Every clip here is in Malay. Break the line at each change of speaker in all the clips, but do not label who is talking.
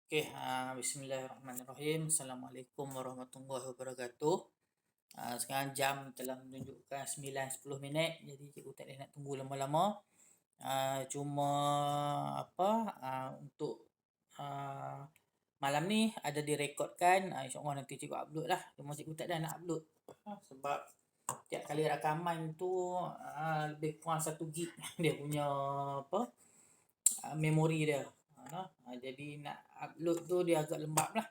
Bismillahirrahmanirrahim. Assalamualaikum warahmatullahi wabarakatuh. Sekarang jam telah menunjukkan 9:10, jadi cikgu tak boleh nak tunggu lama-lama. Cuma untuk malam ni ada direkodkan. InsyaAllah nanti cikgu upload lah. Cuma cikgu tak ada nak upload. Sebab tiap kali rakaman tu lebih kurang 1 gig dia punya memori dia. Jadi nak upload tu dia agak lembab lah.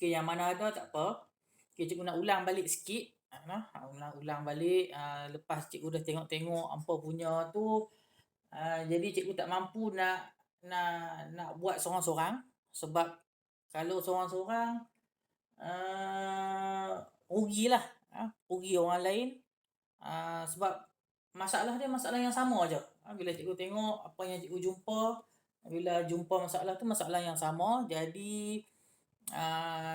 Yang mana ada tak apa. Cikgu nak ulang balik sikit. Ulang balik lepas cikgu dah tengok-tengok apa punya tu. Jadi cikgu tak mampu nak buat sorang-sorang. Sebab kalau sorang-sorang rugilah. Rugi orang lain. Sebab masalah dia masalah yang sama aja. Bila cikgu tengok apa yang cikgu jumpa, bila jumpa masalah tu masalah yang sama, jadi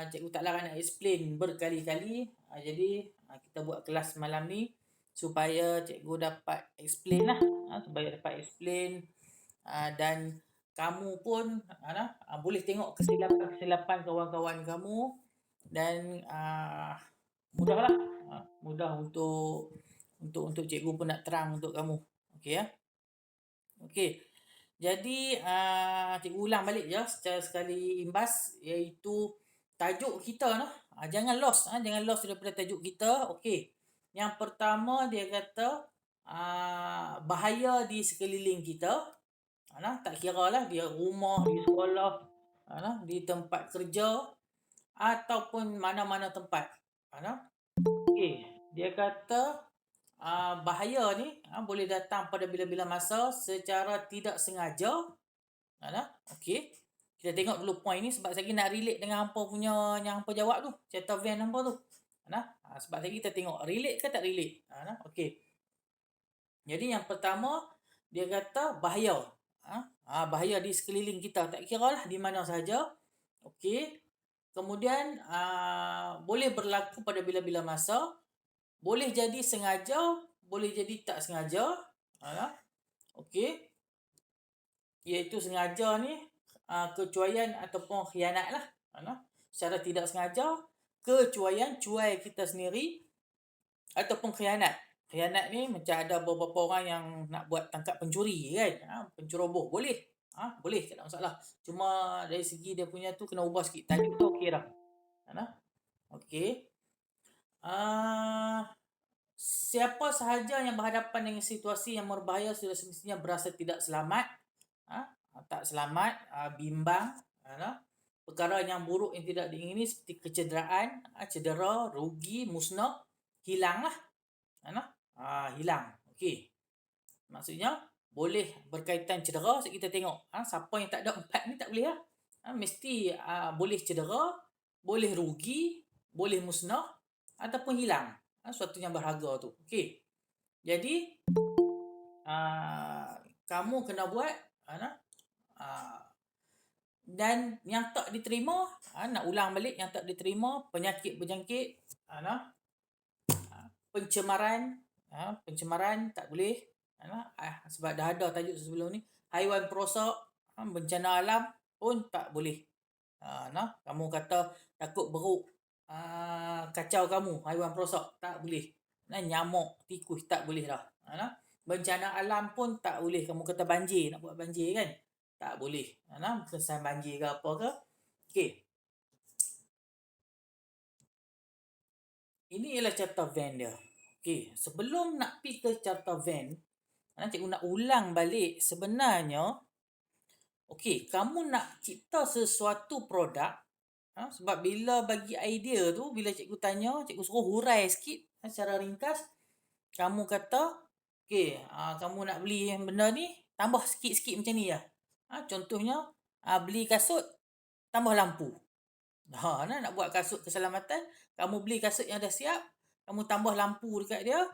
cikgu tak larang nak explain berkali-kali. Jadi kita buat kelas malam ni supaya cikgu dapat explain lah. Supaya dapat explain dan kamu pun boleh tengok kesilapan kawan-kawan kamu dan mudahlah. Mudah untuk cikgu pun nak terang untuk kamu. Okey ya. Okey. Jadi cikgu ulang balik je secara sekali imbas, iaitu tajuk kita noh. Jangan lost daripada tajuk kita. Okey. Yang pertama dia kata bahaya di sekeliling kita. Tak kira lah dia rumah, di sekolah, di tempat kerja ataupun mana-mana tempat. Okey. Dia kata bahaya ni boleh datang pada bila-bila masa secara tidak sengaja. Okey. Kita tengok dulu point ni sebab saya nak relate dengan hampa punya yang hampa jawab tu. Chapter van hampa tu. Sebab lagi kita tengok relate ke tak relate. Okey. Jadi yang pertama dia kata bahaya. Bahaya di sekeliling kita. Tak kira lah di mana saja. Okey. Kemudian boleh berlaku pada bila-bila masa. Boleh jadi sengaja, boleh jadi tak sengaja. Okey. Iaitu sengaja ni kecuaian ataupun khianat lah. Secara tidak sengaja, kecuaian, cuai kita sendiri ataupun khianat. Khianat ni macam ada beberapa orang yang nak buat tangkap pencuri kan. Penceroboh. Boleh. Boleh, tak ada masalah. Cuma dari segi dia punya tu kena ubah sikit. Tajuk tu okey dah. Okey. Siapa sahaja yang berhadapan dengan situasi yang berbahaya sudah semestinya berasa tidak selamat. Tak selamat, bimbang. Perkara yang buruk yang tidak diingini seperti kecederaan, cedera, rugi, musnah, hilang lah. Hilang. Okey. Maksudnya boleh berkaitan cedera. Kita tengok siapa yang tak ada 4 ni tak boleh lah. Mesti boleh cedera, boleh rugi, boleh musnah ataupun hilang. Suatu yang berharga tu. Okey. Jadi kamu kena buat dan yang tak diterima, nak ulang balik yang tak diterima, penyakit berjangkit, pencemaran, tak boleh. Sebab dah ada tajuk sebelum ni. Haiwan perosak, bencana alam pun tak boleh. Kamu kata takut beruk kacau kamu, haiwan perosak, tak boleh. Nyamuk, tikus, tak boleh dah. Bencana alam pun tak boleh. Kamu kata banjir, nak buat banjir kan, tak boleh. Kesan banjir ke apa ke. Okey. Ini ialah chapter van dia. Okey, sebelum nak pergi ke chapter van, cikgu nak ulang balik sebenarnya. Okey, kamu nak cipta sesuatu produk. Sebab bila bagi idea tu, bila cikgu tanya, cikgu suruh hurai sikit secara ringkas. Kamu kata, okey, kamu nak beli benda ni, tambah sikit-sikit macam ni lah. Contohnya, beli kasut, tambah lampu. Nak buat kasut keselamatan, kamu beli kasut yang dah siap, kamu tambah lampu dekat dia,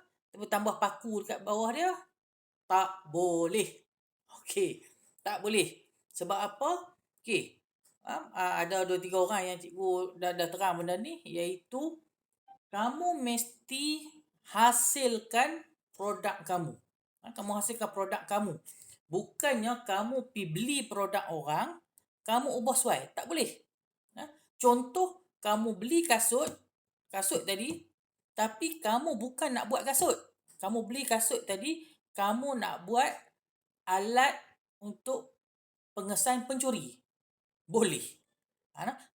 tambah paku dekat bawah dia, tak boleh. Okey, tak boleh. Sebab apa? Okey, ada 2-3 orang yang cikgu dah terang benda ni, iaitu kamu mesti hasilkan produk kamu. Kamu hasilkan produk kamu. Bukannya kamu pi beli produk orang, kamu ubah suai. Tak boleh. Contoh, kamu beli kasut tadi, tapi kamu bukan nak buat kasut. Kamu beli kasut tadi, kamu nak buat alat untuk pengesan pencuri. Boleh.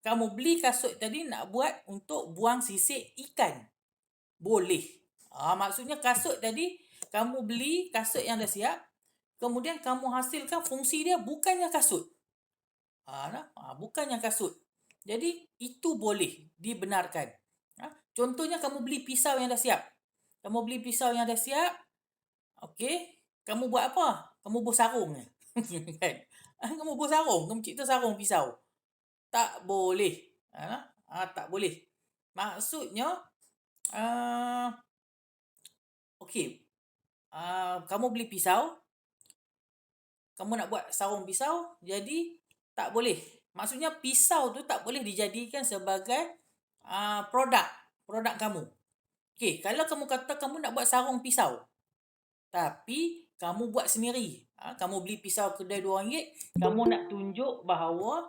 Kamu beli kasut tadi nak buat untuk buang sisik ikan. Boleh. Maksudnya kasut tadi, kamu beli kasut yang dah siap, kemudian kamu hasilkan fungsi dia bukannya kasut. Bukannya kasut. Jadi, itu boleh dibenarkan. Contohnya, kamu beli pisau yang dah siap. Kamu beli pisau yang dah siap, okey, kamu buat apa? Kamu buh sarung. Kan? Kamu buh sarung, kamu cipta sarung pisau. Tak boleh. Tak boleh. Maksudnya, okey, kamu beli pisau, kamu nak buat sarung pisau, jadi tak boleh. Maksudnya pisau tu tak boleh dijadikan sebagai produk kamu. Okey, kalau kamu kata kamu nak buat sarung pisau, tapi kamu buat sendiri. Kamu beli pisau kedai RM2, kamu nak tunjuk bahawa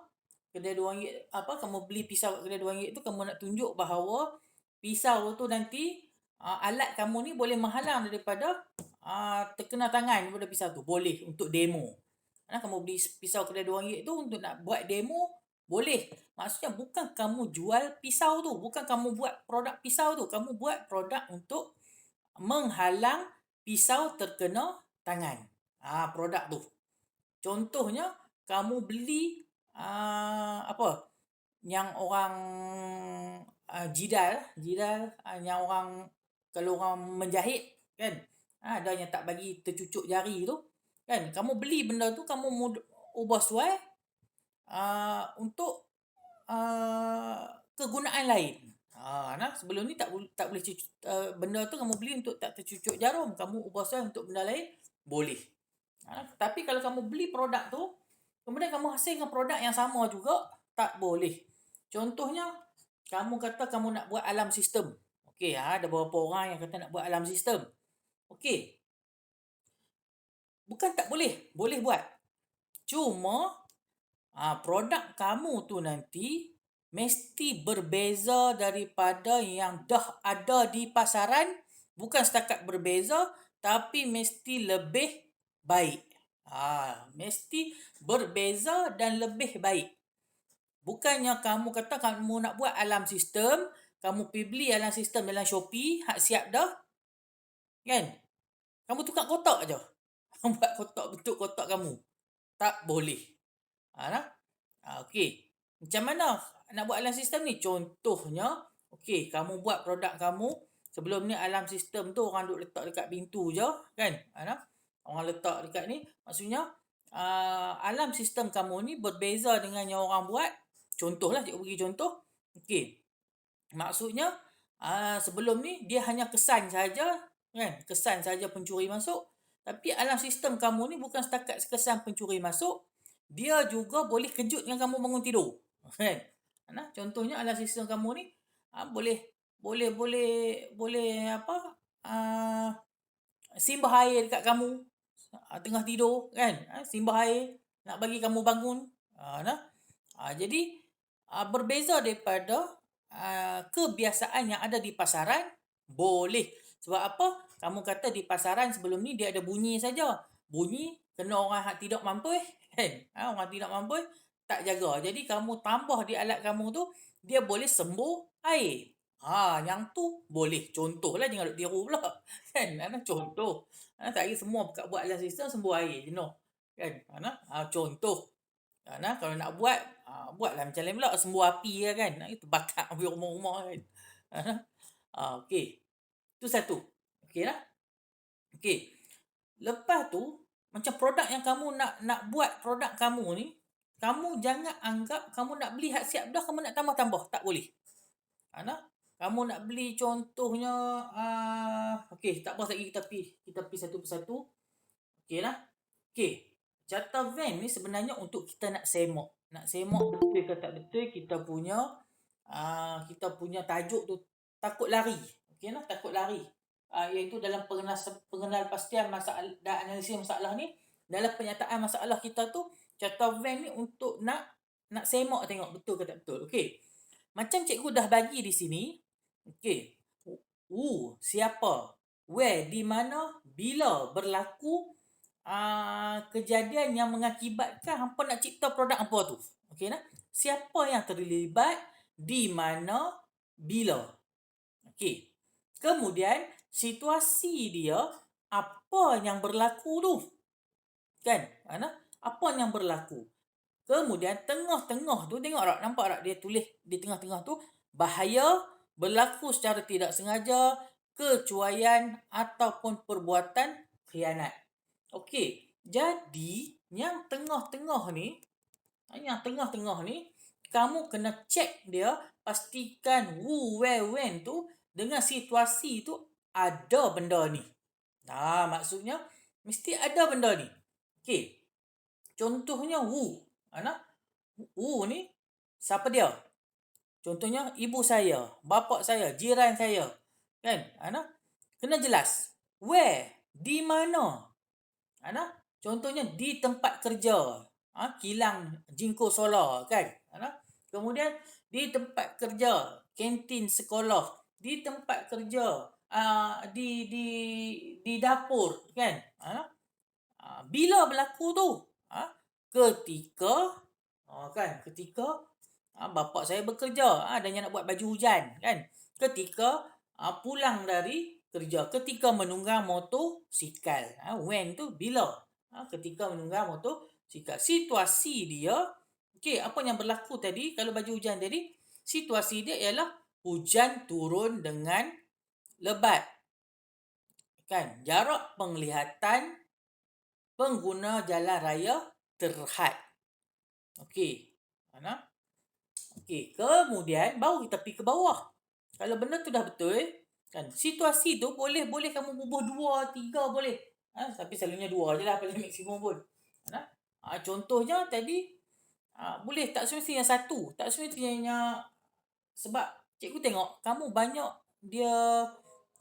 kedai RM2 kamu beli pisau kedai RM2 tu, kamu nak tunjuk bahawa pisau tu nanti alat kamu ni boleh menghalang daripada terkena tangan daripada pisau tu. Boleh untuk demo. Kamu beli pisau kedai RM2 tu untuk nak buat demo, boleh. Maksudnya bukan kamu jual pisau tu, bukan kamu buat produk pisau tu, kamu buat produk untuk menghalang pisau terkena tangan. Produk tu. Contohnya, kamu beli yang orang jidal yang orang, kalau orang menjahit kan, ada yang tak bagi tercucuk jari tu kan, kamu beli benda tu, kamu ubah suai untuk kegunaan lain. Sebelum ni tak boleh benda tu kamu beli untuk tak tercucuk jarum, kamu ubah suai untuk benda lain, boleh. Tapi kalau kamu beli produk tu, kemudian kamu hasilkan produk yang sama juga, tak boleh. Contohnya, kamu kata kamu nak buat alarm sistem. Okey, ada beberapa orang yang kata nak buat alarm sistem. Okey. Bukan tak boleh, boleh buat. Cuma produk kamu tu nanti mesti berbeza daripada yang dah ada di pasaran. Bukan setakat berbeza, tapi mesti lebih baik. Mesti berbeza dan lebih baik. Bukannya kamu kata kamu nak buat alarm sistem, kamu pergi beli alarm sistem dalam Shopee, hak siap dah. Kan? Kamu tukar kotak je. Buat kotak, bentuk kotak kamu. Tak boleh. Okey. Macam mana nak buat alarm sistem ni? Contohnya, okey, kamu buat produk kamu. Sebelum ni alarm sistem tu orang duk letak dekat pintu je. Kan? Orang letak dekat ni. Maksudnya, alarm sistem kamu ni berbeza dengan yang orang buat. Contohlah, cikgu bagi contoh. Okey. Maksudnya, sebelum ni dia hanya kesan saja, kan? Kesan saja pencuri masuk. Tapi alarm sistem kamu ni bukan setakat kesan pencuri masuk, dia juga boleh kejutkan kamu bangun tidur. Kan? Contohnya alarm sistem kamu ni boleh simbah air dekat kamu tengah tidur, kan? Simbah air nak bagi kamu bangun. Jadi berbeza daripada kebiasaan yang ada di pasaran, boleh. Sebab apa? Kamu kata di pasaran sebelum ni dia ada bunyi saja. Bunyi kena orang tidak mampu, kan? Orang tidak mampu tak jaga. Jadi kamu tambah di alat kamu tu, dia boleh sembuh air. Yang tu boleh. Contohlah, jangan duk tiru pula. Kan? Contoh. Tak lagi semua buat alarm sistem sembuh air jenuh. Kan? Contoh. Kalau nak buatlah macam lain pula, sembuh api kan. Itu bakar api rumah-rumah kan. Okey. Itu satu. Okey lah. Okey. Lepas tu, macam produk yang kamu nak buat produk kamu ni, kamu jangan anggap kamu nak beli hak siap dah, kamu nak tambah-tambah. Tak boleh. Kamu nak beli contohnya, okey, tak apa lagi, kita pergi satu persatu. Okey lah. Okey. Carta van ni sebenarnya untuk kita nak semak. Nak semak betul ke tak betul kita punya tajuk tu, takut lari. Okey lah, takut lari. Iaitu dalam pengenal pastian masalah dan analisis masalah ni, dalam penyataan masalah kita tu, contoh van ni untuk nak semak tengok betul ke tak betul. Okey. Macam cikgu dah bagi di sini. Okey. Who, siapa, where, di mana, bila berlaku kejadian yang mengakibatkan hampa nak cipta produk hampa tu. Okey nah. Siapa yang terlibat, di mana, bila. Okey. Kemudian situasi dia, apa yang berlaku tu. Kan? Apa yang berlaku. Kemudian tengah-tengah tu tengok tak, nampak tak dia tulis di tengah-tengah tu, bahaya, berlaku secara tidak sengaja, kecuaian ataupun perbuatan khianat. Okey. Jadi yang tengah-tengah ni, kamu kena cek dia, pastikan who, where, when tu dengan situasi tu ada benda ni. Maksudnya mesti ada benda ni. Okey. Contohnya who. Who ni siapa dia? Contohnya ibu saya, bapa saya, jiran saya. Kan? Kena jelas. Where? Di mana? Contohnya di tempat kerja. Kilang jingko solar kan? Kemudian di tempat kerja, kantin sekolah, di tempat kerja, di dapur kan? Bila berlaku tu? Ketika bapa saya bekerja, dan nak buat baju hujan kan? Ketika pulang dari kerja, ketika menunggang motosikal. When tu bila? Ketika menunggang motosikal. Situasi dia, okey, apa yang berlaku tadi kalau baju hujan tadi? Situasi dia ialah hujan turun dengan lebat. Kan? Jarak penglihatan pengguna jalan raya terhad. Okey. Okey, kemudian baru kita pergi ke bawah. Kalau benda tu dah betul, kan, situasi tu boleh kamu bubuh 2, 3 boleh. Tapi selalunya 2 je lah paling maksimum pun. Contohnya tadi, boleh tak semestinya satu. Tak semestinya, sebab cikgu tengok kamu banyak dia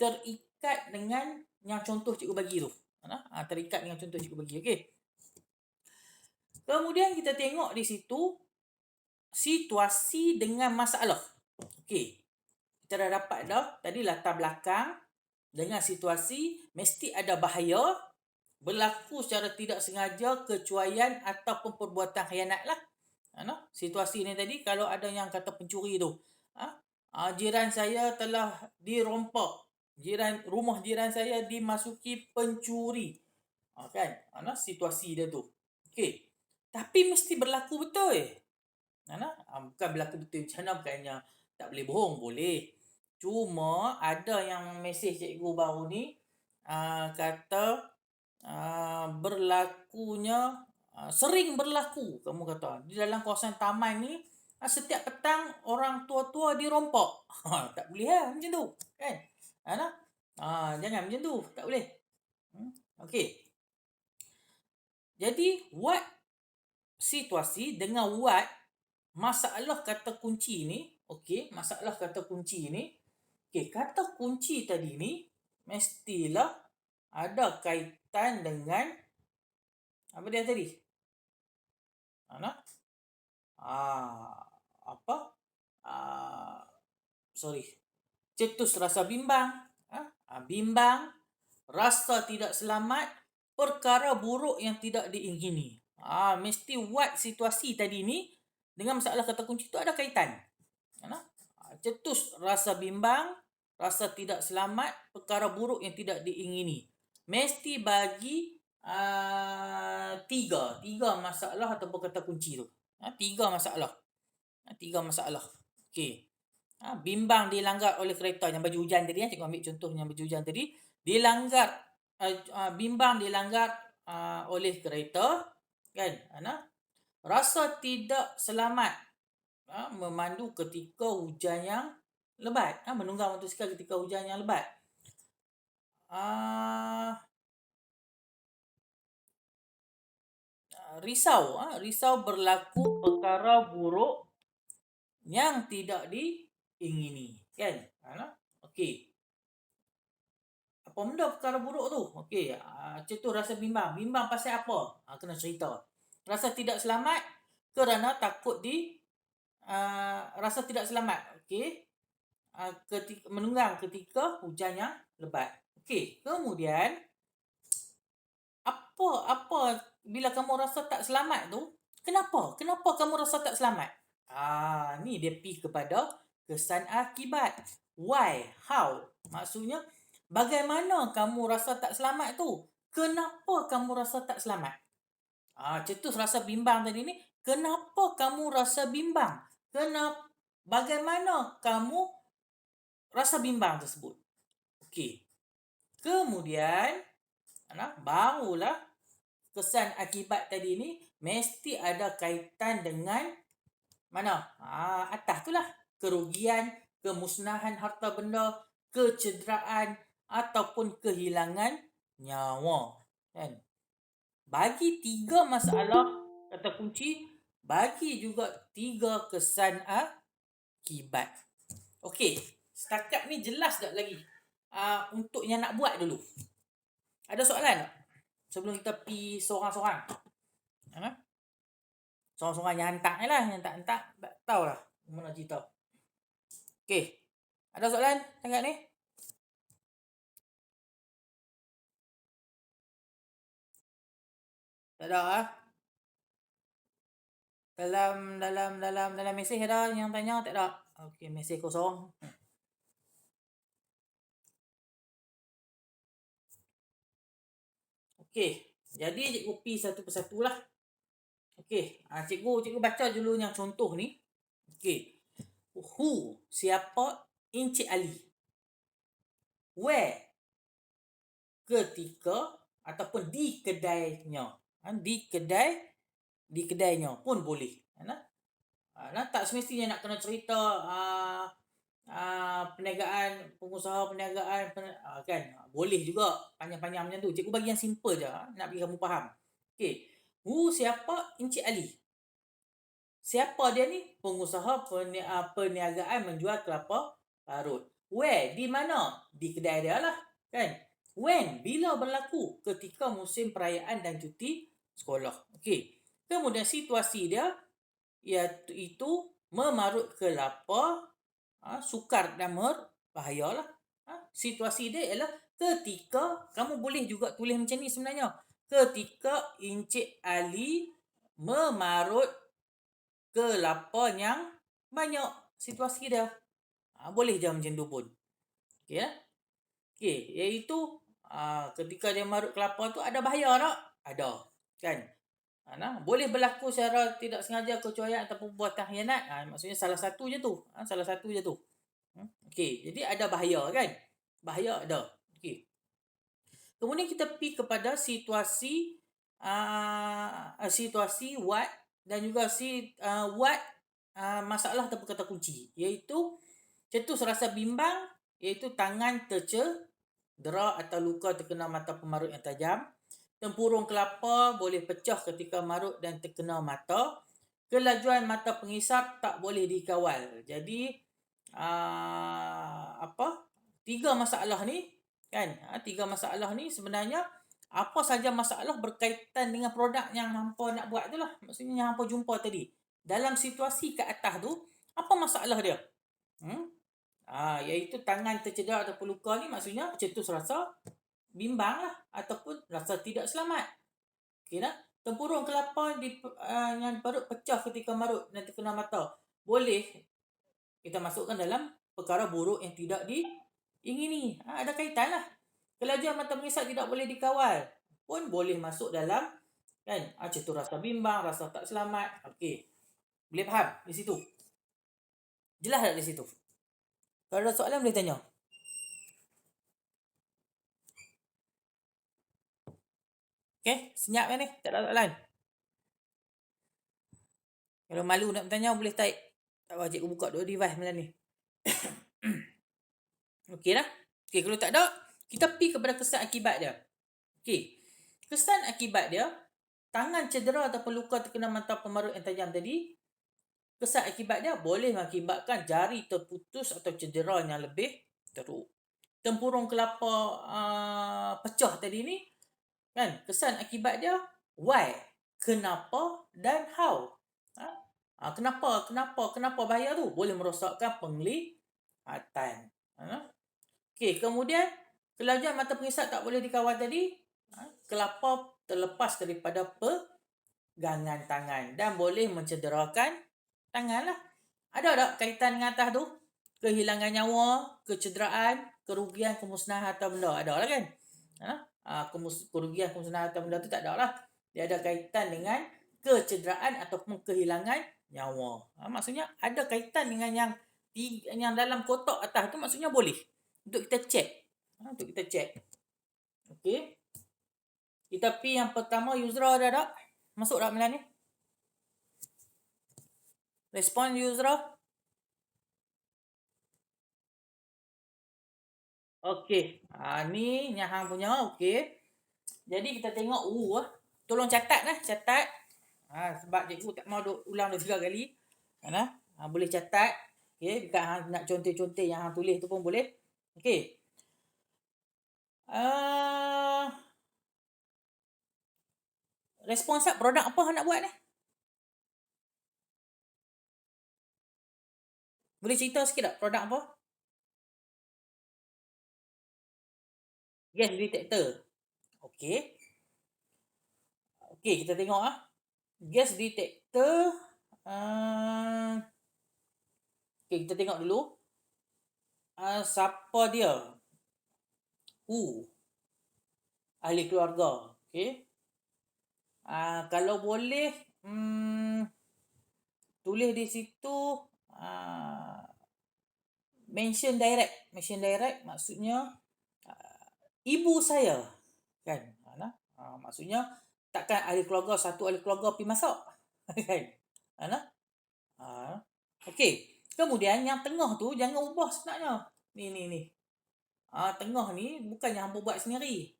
terikat dengan yang contoh cikgu bagi tu. Terikat dengan contoh cikgu bagi. Okey. Kemudian kita tengok di situ situasi dengan masalah. Okey. Kita dah dapat dah tadi latar belakang dengan situasi, mesti ada bahaya, berlaku secara tidak sengaja, kecuaian ataupun perbuatan khianat lah. Situasi ni tadi kalau ada yang kata pencuri tu. Jiran saya telah dirompak. Rumah jiran saya dimasuki pencuri. Kan? Situasi dia tu. Okey. Tapi mesti berlaku betul. Bukan berlaku betul macam mana, bukannya tak boleh bohong, boleh. Cuma ada yang mesej cikgu baru ni kata berlakunya sering berlaku, kamu kata di dalam kawasan taman ni setiap petang orang tua-tua dirompak. Tak boleh lah macam tu kan. Jangan macam tu, tak boleh. Okey. Jadi what situasi dengan what masalah kata kunci ni. Okey, masalah kata kunci ni. Okey, kata kunci tadi ni mestilah ada kaitan dengan apa dia tadi? Cetus rasa bimbang. Bimbang, rasa tidak selamat, perkara buruk yang tidak diingini. Mesti what situasi tadi ni dengan masalah kata kunci tu ada kaitan. Cetus rasa bimbang, rasa tidak selamat, perkara buruk yang tidak diingini. Mesti bagi tiga masalah ataupun kata kunci tu. Tiga masalah. Okey. Bimbang dilanggar oleh kereta yang baju hujan tadi. Cikgu ambil contoh yang baju hujan tadi. Bimbang dilanggar oleh kereta. Kan? Rasa tidak selamat memandu ketika hujan yang lebat. Menunggang motosikal ketika hujan yang lebat. Risau berlaku perkara buruk yang tidak diingini. Kan? Okey. Apa benda perkara buruk tu? Okey, cetus rasa bimbang. Bimbang pasal apa? Kena cerita. Rasa tidak selamat kerana takut rasa tidak selamat. Okey. Menunggang ketika hujan yang lebat. Okey, kemudian apa bila kamu rasa tak selamat tu, kenapa? Kenapa kamu rasa tak selamat? Ni dia pergi kepada kesan akibat. Why? How? Maksudnya, bagaimana kamu rasa tak selamat tu? Kenapa kamu rasa tak selamat? Cetus rasa bimbang tadi ni, kenapa kamu rasa bimbang? Bagaimana kamu rasa bimbang tersebut? Okey. Kemudian, barulah kesan akibat tadi ni mesti ada kaitan dengan mana? Atas tu lah. Kerugian, kemusnahan harta benda, kecederaan ataupun kehilangan nyawa. Kan? Bagi 3 masalah kata kunci, bagi juga 3 kesan akibat. Okey, setakat ni jelas tak lagi? Untuk yang nak buat dulu. Ada soalan tak? Sebelum kita pergi seorang-seorang. Seorang-seorang yang hantar ni lah. Yang tak tahu lah mana cerita. Okey. Ada soalan setakat ni? Tak ada dalam mesej ada yang tanya? Tak ada. Okey, mesej kosong. Okey. Jadi cikgu pergi satu persatu lah. Okey. Cikgu baca dulu yang contoh ni. Okey. Who? Siapa? Encik Ali. Where? Ketika ataupun di kedainya. Di kedainya pun boleh. Tak semestinya nak kena cerita perniagaan, pengusaha perniagaan kan. Boleh juga panjang-panjang macam tu. Cikgu bagi yang simple je nak bagi kamu faham. Okey. Who? Siapa? Encik Ali. Siapa dia ni? Pengusaha perniagaan menjual kelapa parut. Where? Di mana? Di kedai dia lah. Kan? When? Bila berlaku? Ketika musim perayaan dan cuti sekolah. Okey. Kemudian situasi dia iaitu memarut kelapa, sukar dan berbahaya lah. Situasi dia ialah ketika, kamu boleh juga tulis macam ni sebenarnya. Ketika Encik Ali memarut kelapa yang banyak. Situasi dia. Boleh je macam tu pun. Okey ya? Okey, iaitu ketika dia marut kelapa tu ada bahaya tak? Ada. Kan? Boleh berlaku secara tidak sengaja, kecuaian ataupun perbuatan khianat. Maksudnya salah satu je tu. Okey, jadi ada bahaya kan? Bahaya ada. Okey. Kemudian kita pergi kepada situasi what dan juga what masalah ataupun kata kunci, iaitu cetus rasa bimbang, iaitu tangan tercedera atau luka terkena mata pemarut yang tajam. Tempurung kelapa boleh pecah ketika marut dan terkena mata. Kelajuan mata pengisap tak boleh dikawal. Jadi 3 masalah ni kan? 3 masalah ni sebenarnya apa saja masalah berkaitan dengan produk yang hampa nak buat tu lah. Maksudnya yang hampa jumpa tadi. Dalam situasi kat atas tu, apa masalah dia? Iaitu tangan tercedera atau luka ni maksudnya cetus rasa bimbang lah ataupun rasa tidak selamat. Okey dah? Tempurung kelapa yang parut pecah ketika marut dan terkena mata. Boleh kita masukkan dalam perkara buruk yang tidak diingini. Ada kaitan lah. Kelajuan mata pengisap tidak boleh dikawal pun boleh masuk dalam kan? Cetus rasa bimbang, rasa tak selamat. Okey. Boleh faham di situ? Jelas tak di situ? Kalau ada soalan boleh tanya. Okey, senyap kan ni? Tak ada soalan. Kalau malu nak bertanya boleh type. Tak apa, cikgu buka 2 device macam ni. Okey dah? Okey, kalau tak ada, kita pergi kepada kesan akibat dia. Okey. Kesan akibat dia, tangan cedera ataupun luka terkena mata pemarut yang tajam tadi, kesan akibat dia boleh mengakibatkan jari terputus atau cedera yang lebih teruk. tempurung kelapa pecah tadi ni, kan, kesan akibat dia why, kenapa dan how. Kenapa bahaya tu? Boleh merosakkan penglihatan. Okey, kemudian kelajuan mata perisap tak boleh dikawal tadi. Kelapa terlepas daripada pegangan tangan dan boleh mencederakan tangan lah. Ada tak kaitan dengan atas tu? Kehilangan nyawa, kecederaan, kerugian, kemusnahan harta benda. Ada lah kan? Kerugian, kemusnahan harta benda tu tak ada lah. Dia ada kaitan dengan kecederaan ataupun kehilangan nyawa. Maksudnya ada kaitan dengan yang dalam kotak atas tu, maksudnya boleh. Untuk kita cek. Untuk kita cek. Okey. Kita pergi yang pertama, Yusra ada tak? Masuk tak malam ni? Respon Yusra. Okey. Ni yang hang punya. Okey. Jadi kita tengok tolong catat lah. Catat. Sebab cikgu tak mau ulang 2-3 kali. Boleh catat. Okey. Dekat hang nak contoh-contoh yang hang tulis tu pun boleh. Okey. Respons produk apa hang nak buat ni? Boleh cerita sikit tak produk apa? Gas detector. Okey. Okey, kita tengok gas detector. Okey, kita tengok dulu. Siapa dia? Ahli keluarga. Okey. Kalau boleh tulis di situ mention direct. Mention direct maksudnya ibu saya, kan? Maksudnya takkan ahli keluarga, satu ahli keluarga pergi masak, kan? Okey. Kemudian yang tengah tu jangan ubah sebenarnya. Ni. Tengah ni bukannya hangpa buat sendiri.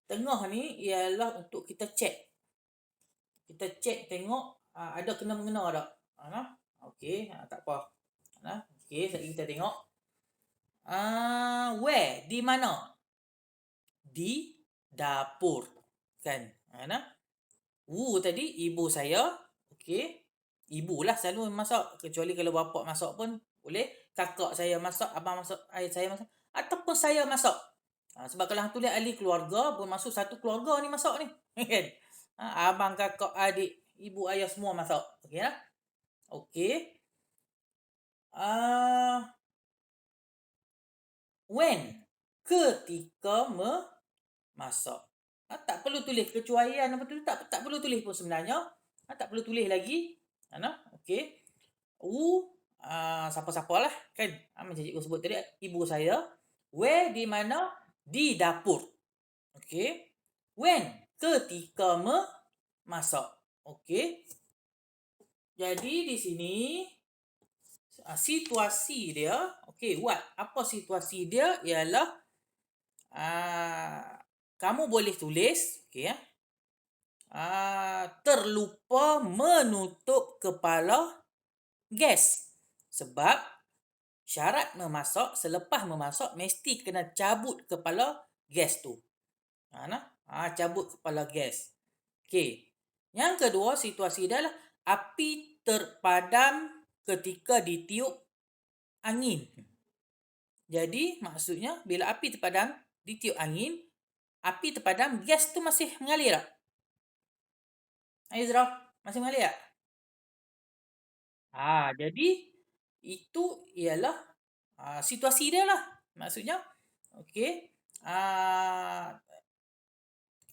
Tengah ni ialah untuk kita cek. Kita cek tengok ada kena-mengena tak. Okey, tak apa. Okey, kita tengok. Where? Di mana? Di dapur. Kan? Tadi ibu saya. Okey. Ibu lah selalu masak. Kecuali kalau bapa masak pun boleh. Kakak saya masak, abang masak, ayah saya masak. Ataupun saya masak. Sebab kalau hang tulis ahli keluarga, bermaksud satu keluarga ni masak ni. Kan? Abang, kakak, adik, ibu, ayah semua masak. Okey lah. Okey. When? Ketika memasak. Tak perlu tulis kecuaian apa tu, tak perlu tulis pun sebenarnya. Tak perlu tulis lagi. Okey. Siapa-siapalah kan. Macam cikgu sebut tadi, ibu saya. Where? Di mana? Di dapur. Okey. When? Ketika memasak. Okey. Jadi di sini situasi dia, okey, apa situasi dia ialah kamu boleh tulis, okey terlupa menutup kepala gas. Sebab syarat memasak, selepas memasak mesti kena cabut kepala gas tu. Cabut kepala gas. Okey. Yang kedua, situasi dia adalah api terpadam ketika ditiup angin. Jadi maksudnya bila api terpadam, ditiup angin, api terpadam, gas tu masih mengalir tak? Aizraf, masih mengalir tak? Jadi itu ialah situasi dia lah. Maksudnya, okey,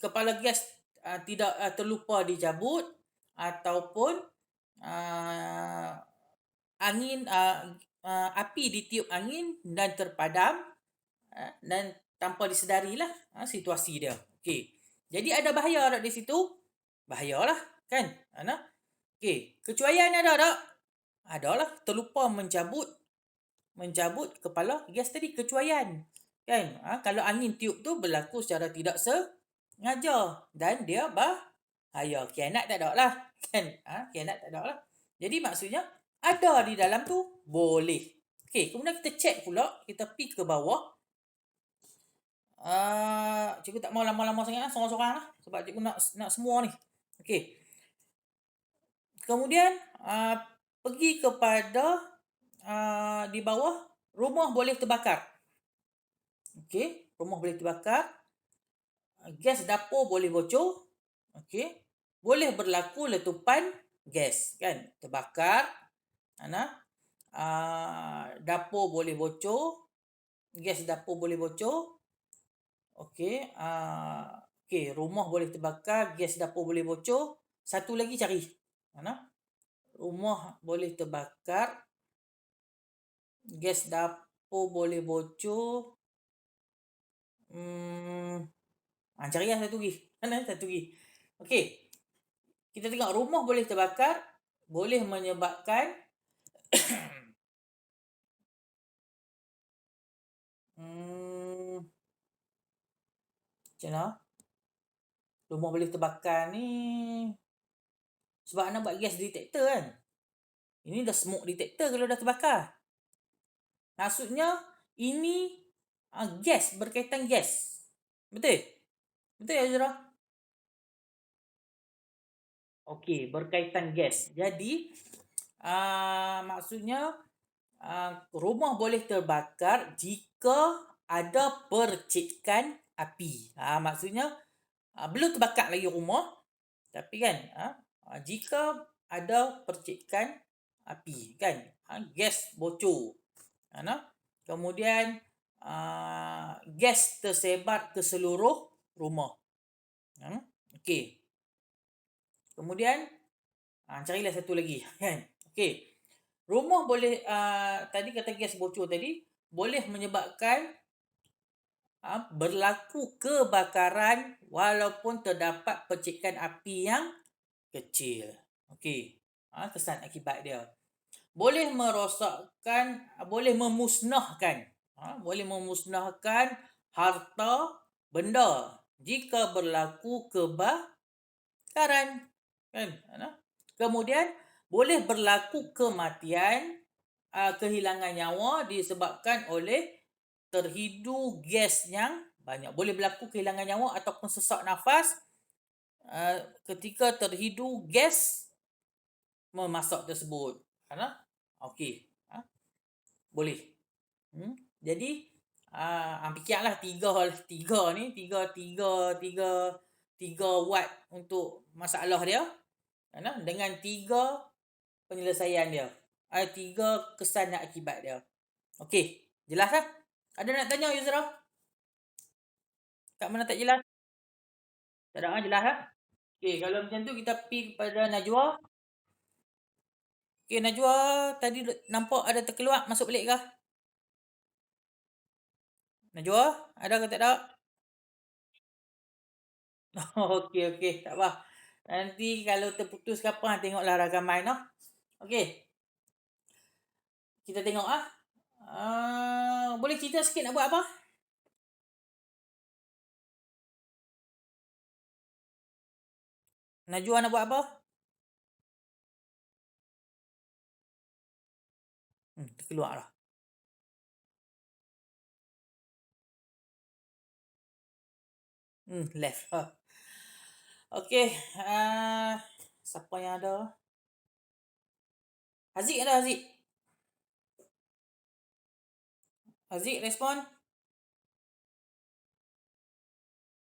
kepala gas tidak terlupa dicabut ataupun angin api ditiup angin dan terpadam dan tanpa disedarilah situasi dia. Okey. Jadi ada bahaya tak di situ? Bahayalah, kan? Okey, kecuaian ada tak? Adalah, terlupa mencabut kepala gas tadi, kecuaian. Kan? Kalau angin tiup tu berlaku secara tidak sengaja dan dia bahaya. Khianat tak ada lah. Kan? Khianat tak ada lah. Jadi maksudnya ada di dalam tu boleh. Okey, kemudian kita cek pula, kita pergi ke bawah. Cikgu tak mau lama-lama sangat, sorang-sorang lah. Sebab cikgu nak semua ni. Okey. Kemudian, pergi kepada di bawah, rumah boleh terbakar. Okey, rumah boleh terbakar. Gas dapur boleh bocor. Okey. Boleh berlaku letupan gas, kan? Terbakar. Dapur boleh bocor. Gas dapur boleh bocor. Okey. Okey, rumah boleh terbakar, gas dapur boleh bocor. Satu lagi cari. Mana? Rumah boleh terbakar, gas dapur boleh bocor. Carilah satu lagi. Mana satu lagi? Okey. Kita tengok rumah boleh terbakar, boleh menyebabkan macam mana? Rumah boleh terbakar ni sebab anak buat gas detector kan. Ini dah smoke detector kalau dah terbakar. Maksudnya ini gas, berkaitan gas. Betul? Betul ya Azra? Okey, berkaitan gas. Jadi maksudnya rumah boleh terbakar jika ada percikan api. Maksudnya belum terbakar lagi rumah, tapi kan jika ada percikan api, kan? Gas bocor. Kemudian gas tersebar ke seluruh rumah. Okey. Kemudian carilah satu lagi, kan? Okey. Rumah boleh tadi kata gas bocor tadi boleh menyebabkan berlaku kebakaran walaupun terdapat percikan api yang kecil. Okey. Kesan akibat dia. Boleh merosakkan, boleh memusnahkan. Boleh memusnahkan harta benda jika berlaku kebakaran. Kan? Kemudian boleh berlaku kematian, kehilangan nyawa disebabkan oleh terhidu gas yang banyak. Boleh berlaku kehilangan nyawa ataupun sesak nafas ketika terhidu gas memasak tersebut. Okey. Boleh. Jadi fikirlah tiga watt untuk masalah dia. Dengan 3 penyelesaian dia. 3 kesan dan akibat dia. Okey, jelas tak? Ada nak tanya Yusra? Kat mana tak jelas? Tak ada, jelas tak? Okey, kalau macam tu kita pergi kepada Najwa. Okey, Najwa tadi nampak ada terkeluar, masuk balik ke? Najwa, ada ke tak ada? Okey, tak apa. Nanti kalau terputus ke apa, tengoklah rakaman noh. Okey. Kita tengok boleh cerita sikit nak buat apa? Najwa nak buat apa? Terkeluar lah. Left. Okey. Siapa yang ada? Haziq ada, Haziq? Haziq respon?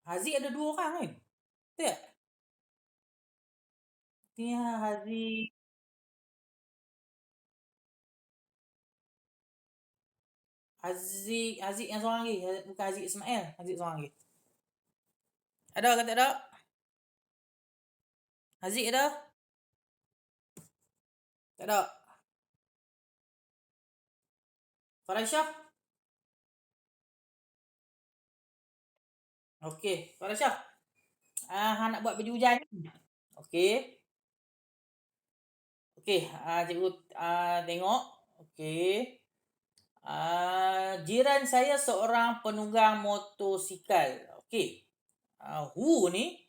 Haziq ada 2 orang kan? Betul tak? Ni Haziq. Haziq yang seorang lagi. Bukan Haziq Ismail. Haziq seorang lagi. Ada ke tak ada? Haziq ada? Tak ada. Faraisyah? Okey. Faraisyah. Nak buat baju hujan. Okey. Okey. Cikgu tengok. Okey. Jiran saya seorang penunggang motosikal. Okey. Who ni?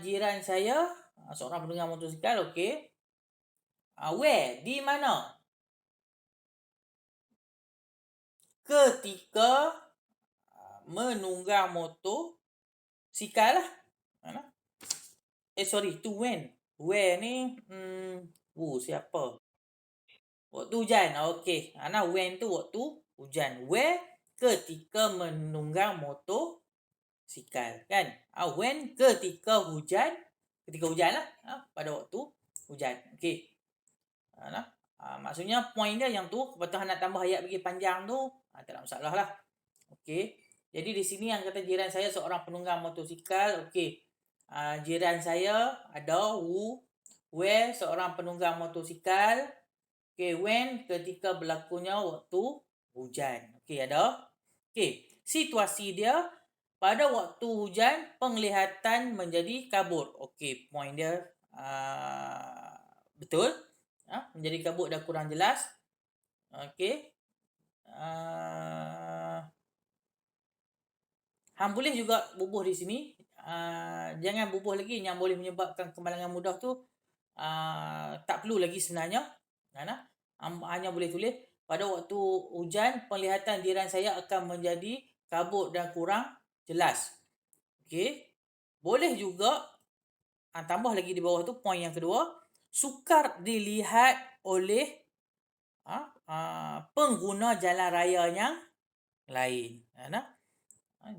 Jiran saya seorang penunggang motosikal. Okey. Where? Di mana? Ketika menunggang motosikal lah. Sorry, to when. When ni, siapa? Waktu hujan. Okey. When tu waktu hujan. Where? Ketika menunggang motosikal. Kan? When? Ketika hujan. Ketika hujan lah. Pada waktu hujan. Okey. Maksudnya point dia yang tu. Lepas tu nak tambah ayat bagi panjang tu. Tak ada masalah lah. Okey. Jadi di sini yang kata jiran saya seorang penunggang motosikal. Okey. Jiran saya ada where seorang penunggang motosikal. Okey, when ketika berlakunya waktu hujan. Okey, ada. Okey, situasi dia pada waktu hujan penglihatan menjadi kabut. Okey, point dia betul. Menjadi kabut dah kurang jelas. Okey. Hang boleh juga bubuh di sini. Jangan bubuh lagi yang boleh menyebabkan kemalangan mudah tu. Tak perlu lagi sebenarnya. Hanya boleh tulis pada waktu hujan penglihatan jiran saya akan menjadi kabut dan kurang jelas. Okey. Boleh juga tambah lagi di bawah tu poin yang kedua, sukar dilihat oleh pengguna jalan raya yang lain.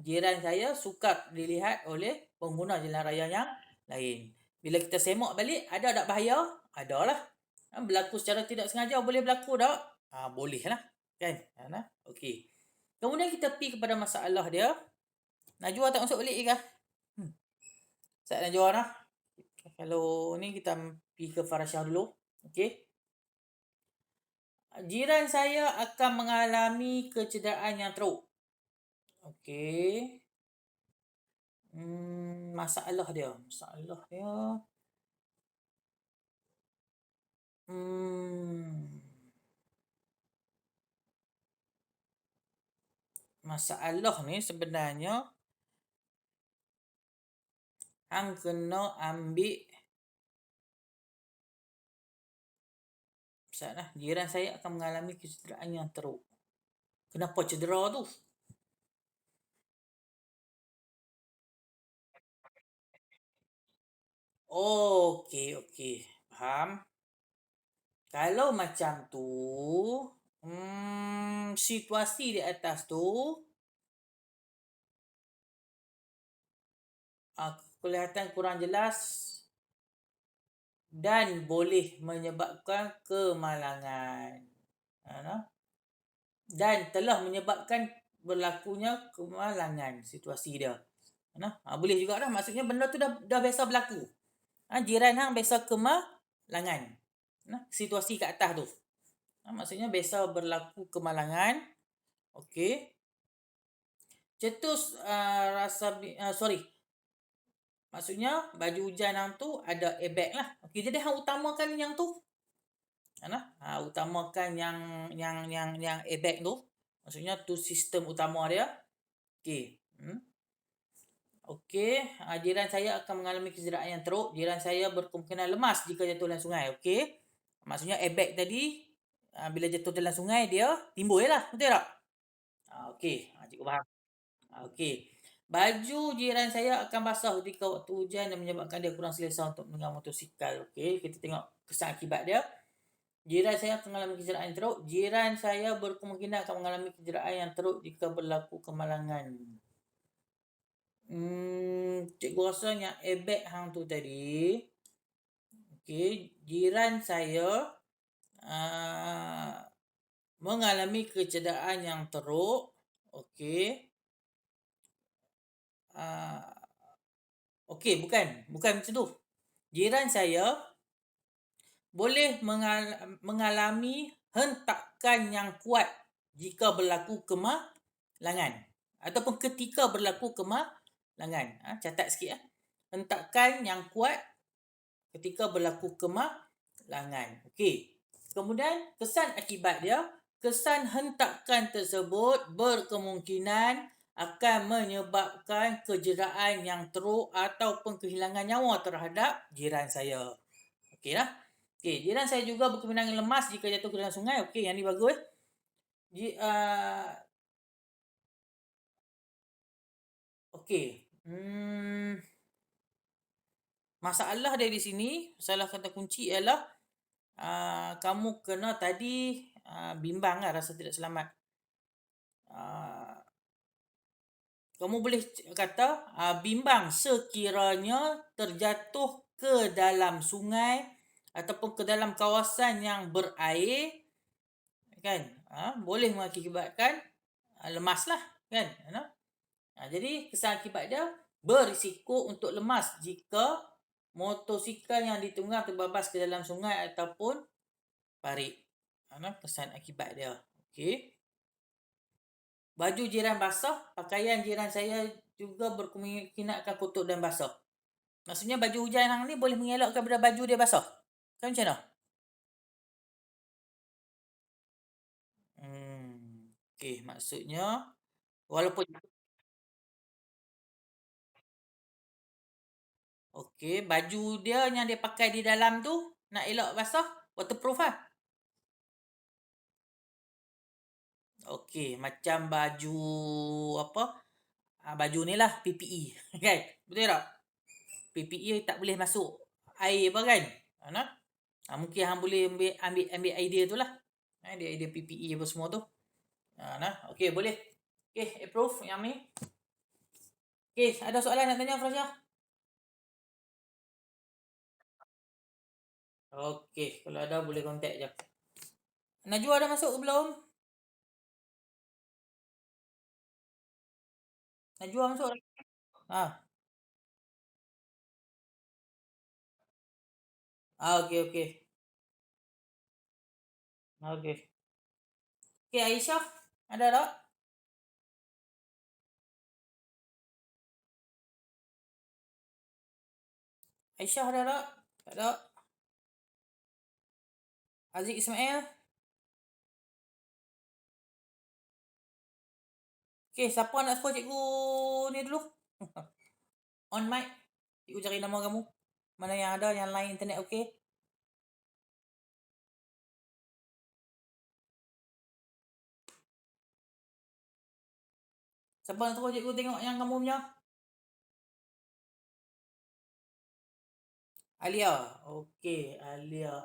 Jiran saya sukar dilihat oleh pengguna jalan raya yang lain. Bila kita semak balik, ada tak bahaya? Ada lah. Berlaku secara tidak sengaja boleh berlaku tak? Boleh lah. Kan? Okey. Kemudian kita pergi kepada masalah dia. Najwa tak masuk balik ke? Ustaz Najwa lah. Kalau ni kita pergi ke Farasyah dulu. Okey. Jiran saya akan mengalami kecederaan yang teruk. Okey. Masalah dia. Masalah ni sebenarnya hang kena ambil misalnya jiran saya akan mengalami kecederaan yang teruk. Kenapa cedera tu? Okey. Faham. Kalau macam tu, situasi di atas tu, kelihatan kurang jelas dan boleh menyebabkan kemalangan. Dan telah menyebabkan berlakunya kemalangan situasi dia. Boleh juga dah. Maksudnya benda tu dah biasa berlaku. Jiran hang biasa kemalangan. Situasi kat atas tu. Maksudnya biasa berlaku kemalangan. Okey. Cetus maksudnya baju hujan hang tu ada airbag lah. Okey, jadi hang utamakan yang tu. Utamakan yang airbag tu. Maksudnya tu sistem utama dia. Okey. Okey, jiran saya akan mengalami kecederaan yang teruk. Jiran saya berkemungkinan lemas jika jatuh dalam sungai. Okey. Maksudnya airbag tadi bila jatuh dalam sungai dia timbul lah. Betul tak? Okey. Cikgu faham. Okey. Baju jiran saya akan basah ketika waktu hujan dan menyebabkan dia kurang selesa untuk menunggang motosikal. Okey, kita tengok kesan akibat dia. Jiran saya akan mengalami kecederaan yang teruk. Jiran saya berkemungkinan akan mengalami kecederaan yang teruk jika berlaku kemalangan. Cikgu rasa yang airbag hang tu tadi. Okey, jiran saya mengalami kecederaan yang teruk. Okey. Okey, bukan macam tu. Jiran saya boleh mengalami hentakan yang kuat jika berlaku kemalangan ataupun ketika berlaku kemalangan. Catat sikit. Hentakan yang kuat ketika berlaku kemalangan. Okey. Kemudian kesan akibat dia, kesan hentakan tersebut berkemungkinan akan menyebabkan kecederaan yang teruk ataupun kehilangan nyawa terhadap jiran saya. Okeylah. Okey, jiran saya juga berkemungkinan lemas jika jatuh ke dalam sungai. Okey, yang ni bagus. Okey. Masalah dia di sini, salah kata kunci ialah kamu kena tadi bimbang lah, rasa tidak selamat. Kamu boleh kata bimbang sekiranya terjatuh ke dalam sungai ataupun ke dalam kawasan yang berair, kan? Boleh mengakibatkan lemaslah, kan? Jadi kesan akibat dia berisiko untuk lemas jika motosikal yang ditunggang terbabas ke dalam sungai ataupun parit. Kesan akibat dia. Okey. Baju jiran basah, pakaian jiran saya juga berkemungkinan akan kotor dan basah. Maksudnya baju hujan yang ni boleh mengelakkan daripada baju dia basah. Kan macam mana? Okey, maksudnya walaupun okey, baju dia yang dia pakai di dalam tu nak elak basah, waterproof lah. Okey, macam baju apa? Baju ni lah PPE kan? Betul tak? PPE tak boleh masuk air apa kan? Mungkin hang boleh ambil idea tu lah. Idea PPE apa semua tu. Okey, boleh. Okey, approve yang ni. Okey, ada soalan nak tanya Frasya? Okey, kalau ada boleh contact je. Najwa ada masuk ke belum? Najwa masuk? Ha. Okey, okey. Okey. Okey, Aisyah ada tak? Aisyah ada tak? Tak ada. Aziz Ismail. Okey, siapa nak score cikgu ni dulu? On mic. Cikgu cari nama kamu. Mana yang ada, yang line internet okey? Siapa nak suruh cikgu tengok yang kamu punya? Alia. Okey, Alia.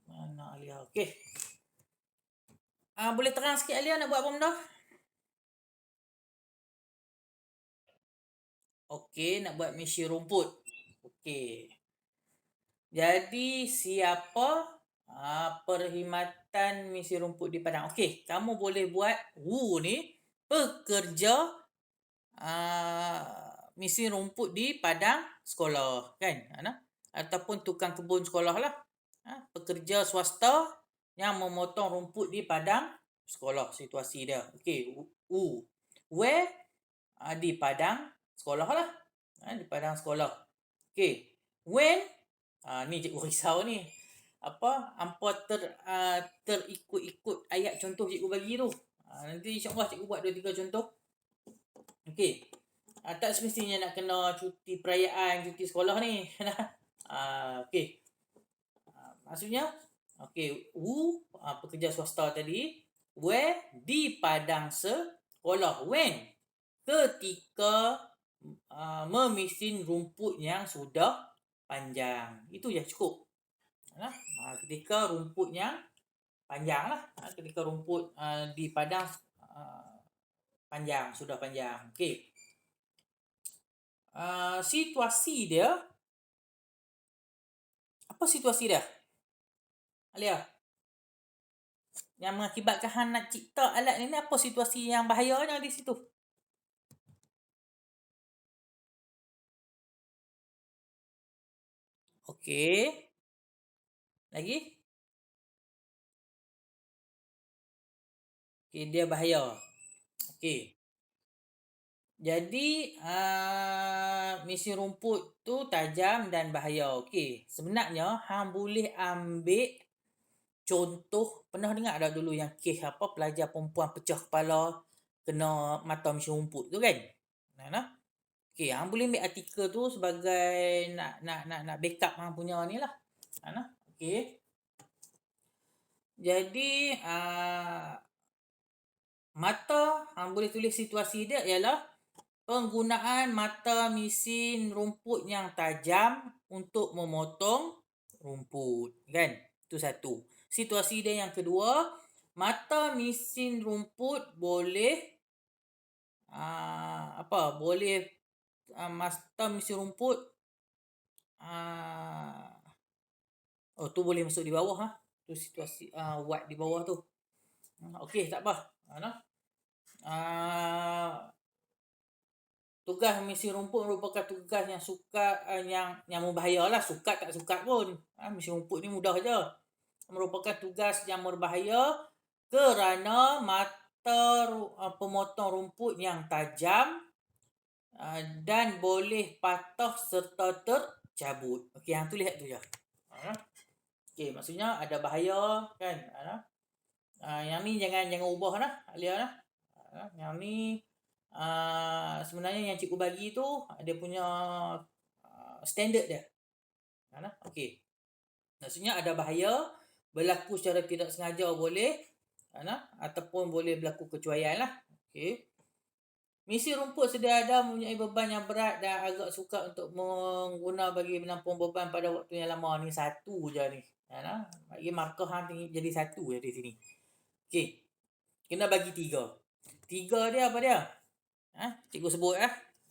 Mana Alia? Okey. Boleh terang sikit Alia nak buat apa benda? Okey, nak buat misi rumput. Okey. Jadi siapa perkhidmatan misi rumput di padang? Okey, kamu boleh buat ni pekerja misi rumput di padang sekolah, kan? Ataupun tukang kebun sekolah lah. Pekerja swasta yang memotong rumput di padang sekolah, situasi dia. Okey, where di padang sekolah lah. Di padang sekolah. Okey, when ni cikgu risau ni. Hampa terikut-ikut ayat contoh cikgu bagi tu. Nanti insyaAllah cikgu buat 2-3 contoh. Okey. Tak semestinya nak kena cuti perayaan, cuti sekolah ni. Okey. Maksudnya, okey, pekerja swasta tadi, where di padang sekolah. When? Ketika memisin rumput yang sudah panjang. Itu je cukup. Ketika rumput yang panjang lah. Ketika rumput di padang panjang, sudah panjang. Okey. Situasi dia, apa situasi dia? Alia, yang mengakibatkan hang nak cipta alat ni apa situasi yang bahayanya di situ? Okey. Lagi? Okey, dia bahaya. Okey. Jadi misi rumput tu tajam dan bahaya. Okey, sebenarnya hang boleh ambil contoh, pernah dengar tak dulu yang kes pelajar perempuan pecah kepala kena mata misi rumput tu kan? Okey, hang boleh ambil artikel tu sebagai nak backup hang punya ni lah. Okey. Jadi Mata, hang boleh tulis situasi dia ialah penggunaan mata mesin rumput yang tajam untuk memotong rumput. Kan? Itu satu. Situasi dia yang kedua, mata mesin rumput boleh boleh mata mesin rumput tu boleh masuk di bawah tu situasi what di bawah tu. Okey, tak apa. Uh, Tugas mesin rumput merupakan tugas yang sukat yang membahayalah, sukat tak sukat pun. Mesin rumput ni mudah je. Merupakan tugas yang berbahaya kerana mata pemotong rumput yang tajam dan boleh patah serta tercabut. Okey, hang tulis tu je. Okey, maksudnya ada bahaya kan. Yang ni jangan ubah lah, Alia lah. Yang ni sebenarnya yang cikgu bagi tu dia punya standard dia. Okey. Maksudnya ada bahaya, berlaku secara tidak sengaja boleh, ataupun boleh berlaku kecuaian lah. Okey. Mesin rumput sedia ada mempunyai beban yang berat dan agak sukar untuk mengguna bagi menampung beban pada waktu yang lama. Ni satu je ni. Bagi markah hang jadi satu je di sini. Okey. Kena bagi 3. 3 dia apa dia? Cikgu sebut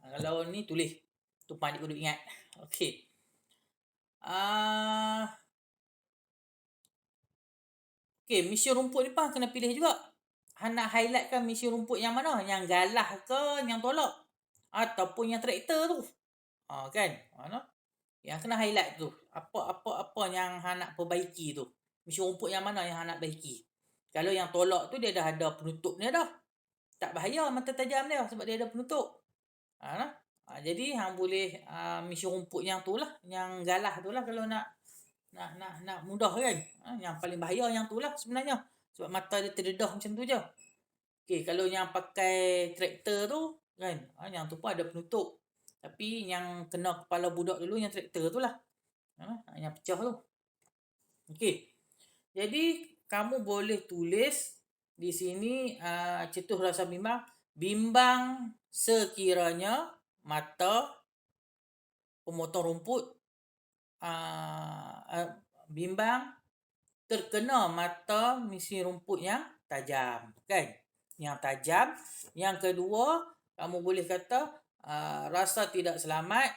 kalau ni tulis. Tumpang cikgu duk ingat. Okey. Okey, mesin rumput ni pun kena pilih juga. Hang nak highlightkan mesin rumput yang mana? Yang galah ke yang tolak? Ataupun yang traktor tu? Kan? Yang kena highlight tu. Apa yang hang nak perbaiki tu? Mesin rumput yang mana yang hang nak perbaiki? Kalau yang tolak tu dia dah ada penutupnya dah. Tak bahaya mata tajam dia sebab dia ada penutup. Jadi hang boleh mesin rumput yang tu lah, yang galah tu lah kalau nak mudah kan. Yang paling bahaya yang tu lah sebenarnya. Sebab mata dia terdedah macam tu je. Okey, kalau yang pakai traktor tu kan, yang tu pun ada penutup. Tapi yang kena kepala budak dulu yang traktor tu lah. Yang pecah tu. Okey. Jadi kamu boleh tulis di sini cetus rasa bimbang sekiranya mata pemotong rumput bimbang terkena mata mesin rumput yang tajam, kan? Yang tajam. Yang kedua, kamu boleh kata rasa tidak selamat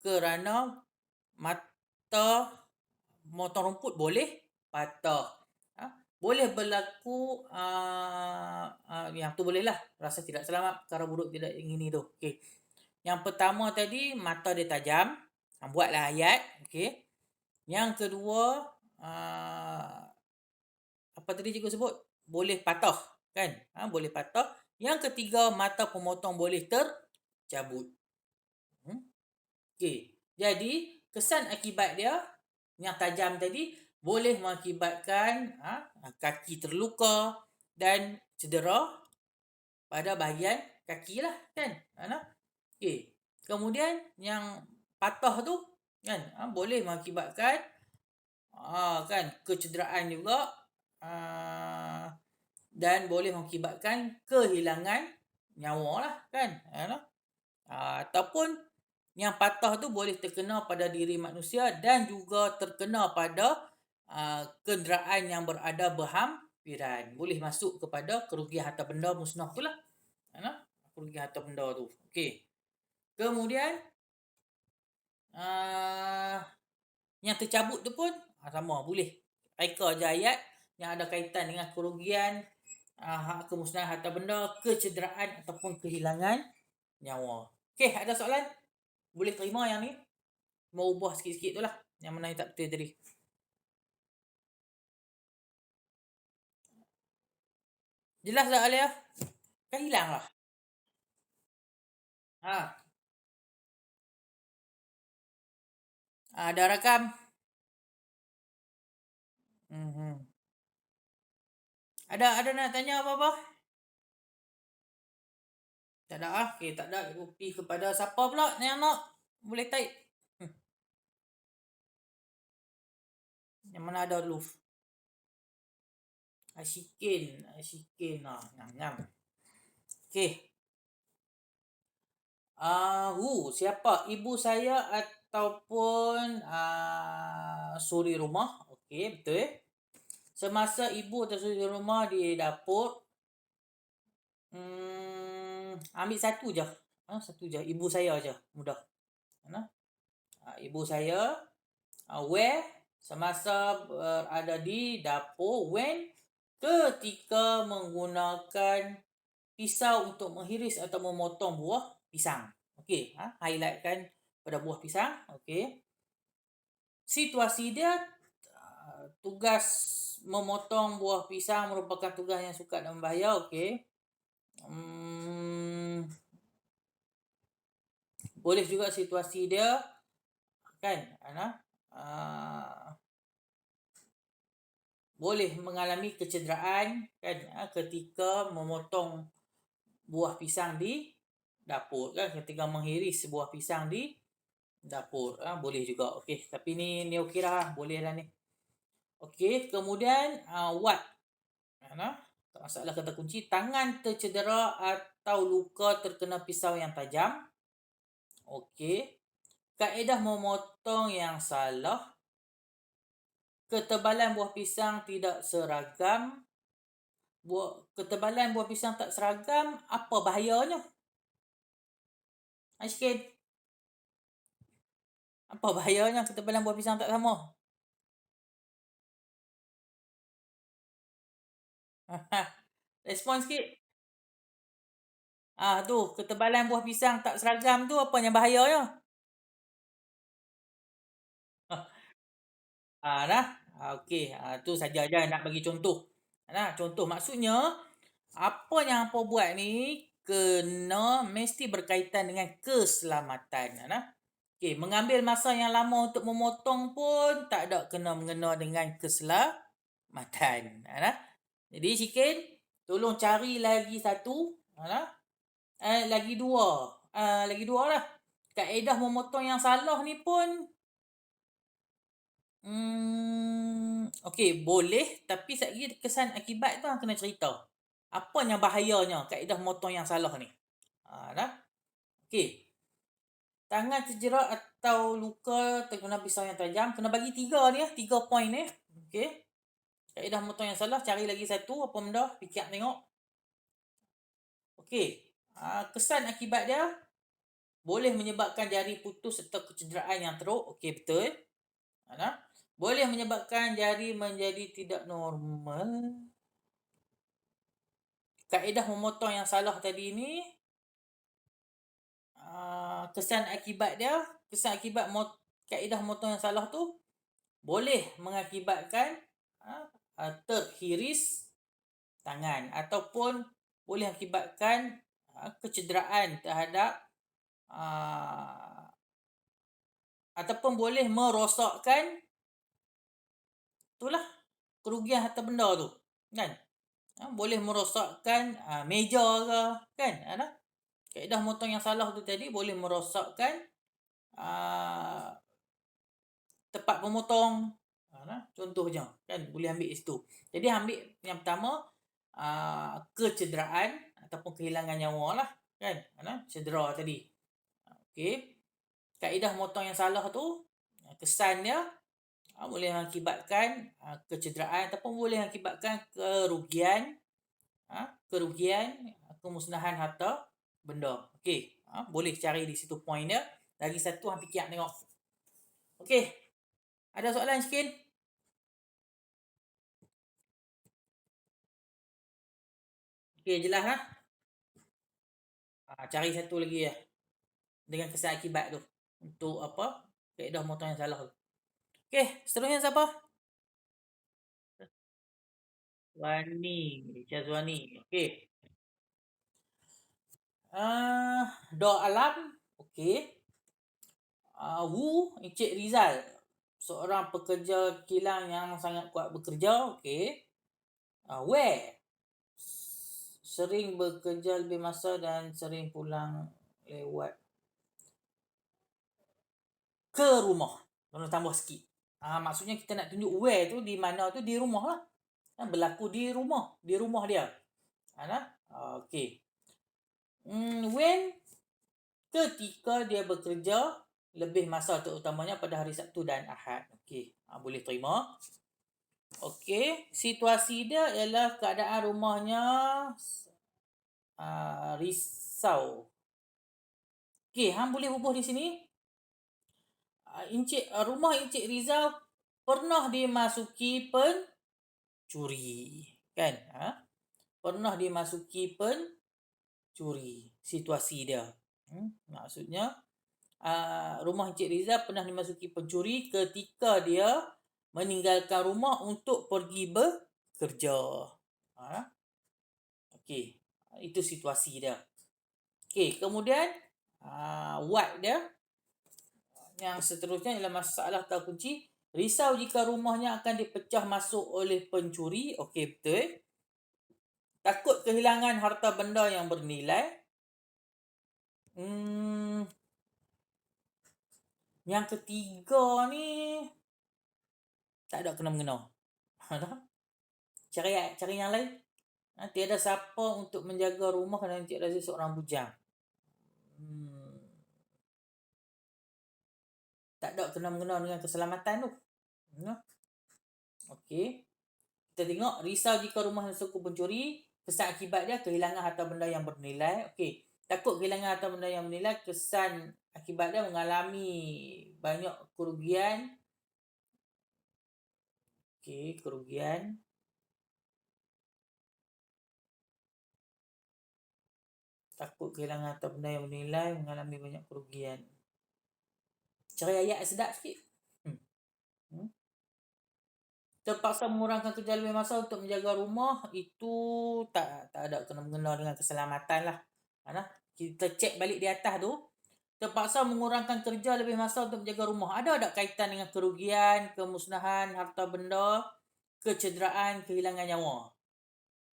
kerana mata motong rumput boleh patah. Boleh berlaku yang tu bolehlah, rasa tidak selamat perkara buruk tidak ingini tu. Okey. Yang pertama tadi mata dia tajam, buatlah ayat. Okey. Yang kedua apa tadi cikgu sebut? Boleh patah, kan? Boleh patah. Yang ketiga, mata pemotong boleh tercabut. Okey. Jadi, kesan akibat dia yang tajam tadi boleh mengakibatkan kaki terluka dan cedera pada bahagian kaki lah, kan? Okey. Kemudian yang patah tu kan boleh mengakibatkan kan kecederaan juga dan boleh mengakibatkan kehilangan nyawa lah, kan? Ataupun yang patah tu boleh terkena pada diri manusia dan juga terkena pada kenderaan yang berada berhampiran. Boleh masuk kepada kerugian harta benda musnah tu lah. Kerugian harta benda tu. Okey. Kemudian yang tercabut tu pun sama boleh. Reka je ayat yang ada kaitan dengan kerugian kemusnahan harta benda, kecederaan ataupun kehilangan nyawa. Okey, ada soalan? Boleh terima yang ni? Mau ubah sikit-sikit tu lah. Yang mana yang tak betul tadi. Jelas tak Alia? Kan hilang lah. Ada rakam. Ada nak tanya apa-apa? Tak ada Okey, tak ada. Kopi kepada siapa pula yang nak? Boleh type. Yang mana ada dulu? Asyikin. Ngam. Okey. Siapa? Ibu saya ataupun suri rumah. Okey, betul. Semasa ibu atau suri rumah di dapur, ambil satu je. Satu je. Ibu saya je. Mudah. Ibu saya. Where? Semasa berada di dapur. When? Ketika menggunakan pisau untuk menghiris atau memotong buah pisang. Okey, highlightkan pada buah pisang. Okey. Situasi dia, tugas memotong buah pisang merupakan tugas yang sukar dan berbahaya. Okey. Boleh juga situasi dia kan, boleh mengalami kecederaan kan, ketika memotong buah pisang di dapur kan, ketika menghiris buah pisang di dapur. Boleh juga. Okey, tapi ni okeylah, boleh lah ni. Okey, kemudian what? Masalah kata kunci, tangan tercedera atau luka terkena pisau yang tajam. Okey. Kaedah memotong yang salah. Ketebalan buah pisang tidak seragam. Ketebalan buah pisang tak seragam, apa bahayanya? Sikit. Apa bahayanya ketebalan buah pisang tak sama? Respon sikit. Tu, ketebalan buah pisang tak seragam tu apa yang bahayanya? Dah. Okey, tu saja je nak bagi contoh. Contoh maksudnya apa yang hangpa buat ni kena mesti berkaitan dengan keselamatan. Okey, mengambil masa yang lama untuk memotong pun tak ada kena mengena dengan keselamatan. Jadi Syikin, tolong cari lagi satu. Lagi dua. Lagi dua lah. Kaedah memotong yang salah ni pun okey, boleh, tapi sekali kesan akibat tu hang kena cerita. Apa yang bahayanya kaedah memotong yang salah ni? Dah. Okey. Tangan terjerat atau luka terkena pisau yang tajam. Kena bagi 3 ni 3 poin ni. Okey. Kaedah memotong yang salah, cari lagi satu apa benda, fikir tengok. Okey. Kesan akibat dia boleh menyebabkan jari putus atau kecederaan yang teruk. Okey, betul. Boleh menyebabkan jari menjadi tidak normal. Kaedah memotong yang salah tadi ni, kesan akibat kaedah memotong yang salah tu boleh mengakibatkan terhiris tangan ataupun boleh akibatkan kecederaan terhadap ataupun boleh merosakkan itulah kerugian harta benda tu kan. Boleh merosakkan meja ke kan. Kaedah memotong yang salah tu tadi boleh merosakkan tempat memotong. Contohnya kan, boleh ambil situ. Jadi ambil yang pertama kecederaan ataupun kehilangan nyawa lah kan. Cedera tadi. Okey. Kaedah memotong yang salah tu kesan dia boleh mengakibatkan kecederaan ataupun boleh mengakibatkan kerugian kemusnahan harta benda. Okey. Boleh cari di situ poin dia. Lagi satu hang fikir tengok. Okey. Ada soalan sikit? Okey, jelas lah. Cari satu lagi ya. Dengan kesan akibat tu. Untuk apa? Kaedah memotong yang salah tu. Okey, seterusnya siapa? Wani. Syazwani. Okey. Doa alam. Okey. Wu, Encik Rizal. Seorang pekerja kilang yang sangat kuat bekerja. Okey. Where? Sering bekerja lebih masa dan sering pulang lewat ke rumah. Kena tambah sikit. Maksudnya kita nak tunjuk where tu di mana tu, di rumah lah. berlaku di rumah dia. Okey. When ketika dia bekerja lebih masa terutamanya pada hari Sabtu dan Ahad. Okey, boleh terima. Okey, situasi dia ialah keadaan rumahnya risau. Okey, hang boleh bubuh di sini. Rumah Encik Rizal pernah dimasuki pencuri. Kan? Pernah dimasuki pencuri. Situasi dia. Maksudnya rumah Encik Rizal pernah dimasuki pencuri ketika dia meninggalkan rumah untuk pergi bekerja. Okey, itu situasi dia. Okey, kemudian what dia yang seterusnya ialah masalah kata kunci. Risau jika rumahnya akan dipecah masuk oleh pencuri. Okey, betul. Takut kehilangan harta benda yang bernilai. Yang ketiga ni tak ada kena-mengena. Cari yang lain. Tiada siapa untuk menjaga rumah kerana Encik Razif seorang bujang. Tak ada kena-mengena dengan keselamatan tu. Okey. Kita tengok risau jika rumah disokong pencuri, kesan akibat dia kehilangan harta benda yang bernilai. Okey. Takut kehilangan harta benda yang bernilai, kesan akibat dia mengalami banyak kerugian. Okey, kerugian. Takut kehilangan harta benda yang bernilai, mengalami banyak kerugian. Cari ayat sedap sikit. Terpaksa mengurangkan kerja lebih masa untuk menjaga rumah, itu tak ada kena-mengena dengan keselamatan lah. Kita cek balik di atas tu. Terpaksa mengurangkan kerja lebih masa untuk menjaga rumah. Ada tak kaitan dengan kerugian, kemusnahan, harta benda, kecederaan, kehilangan nyawa?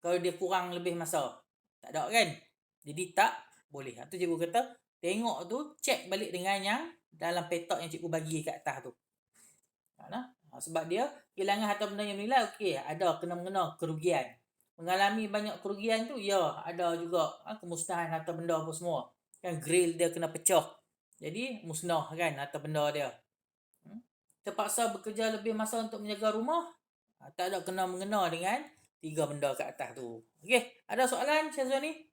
Kalau dia kurang lebih masa. Tak ada kan? Jadi tak boleh. Itu cikgu kata, tengok tu, cek balik dengan yang dalam petak yang cikgu bagi kat atas tu. Sebab dia kehilangan harta benda yang bernilai, okey, ada kena-mengena kerugian. Mengalami banyak kerugian tu, ya, ada juga kemusnahan harta benda apa semua. Kan grill dia kena pecah. Jadi musnah kan harta benda dia. Terpaksa bekerja lebih masa untuk menjaga rumah, tak ada kena-mengena dengan 3 benda kat atas tu. Okey, ada soalan Syazwani?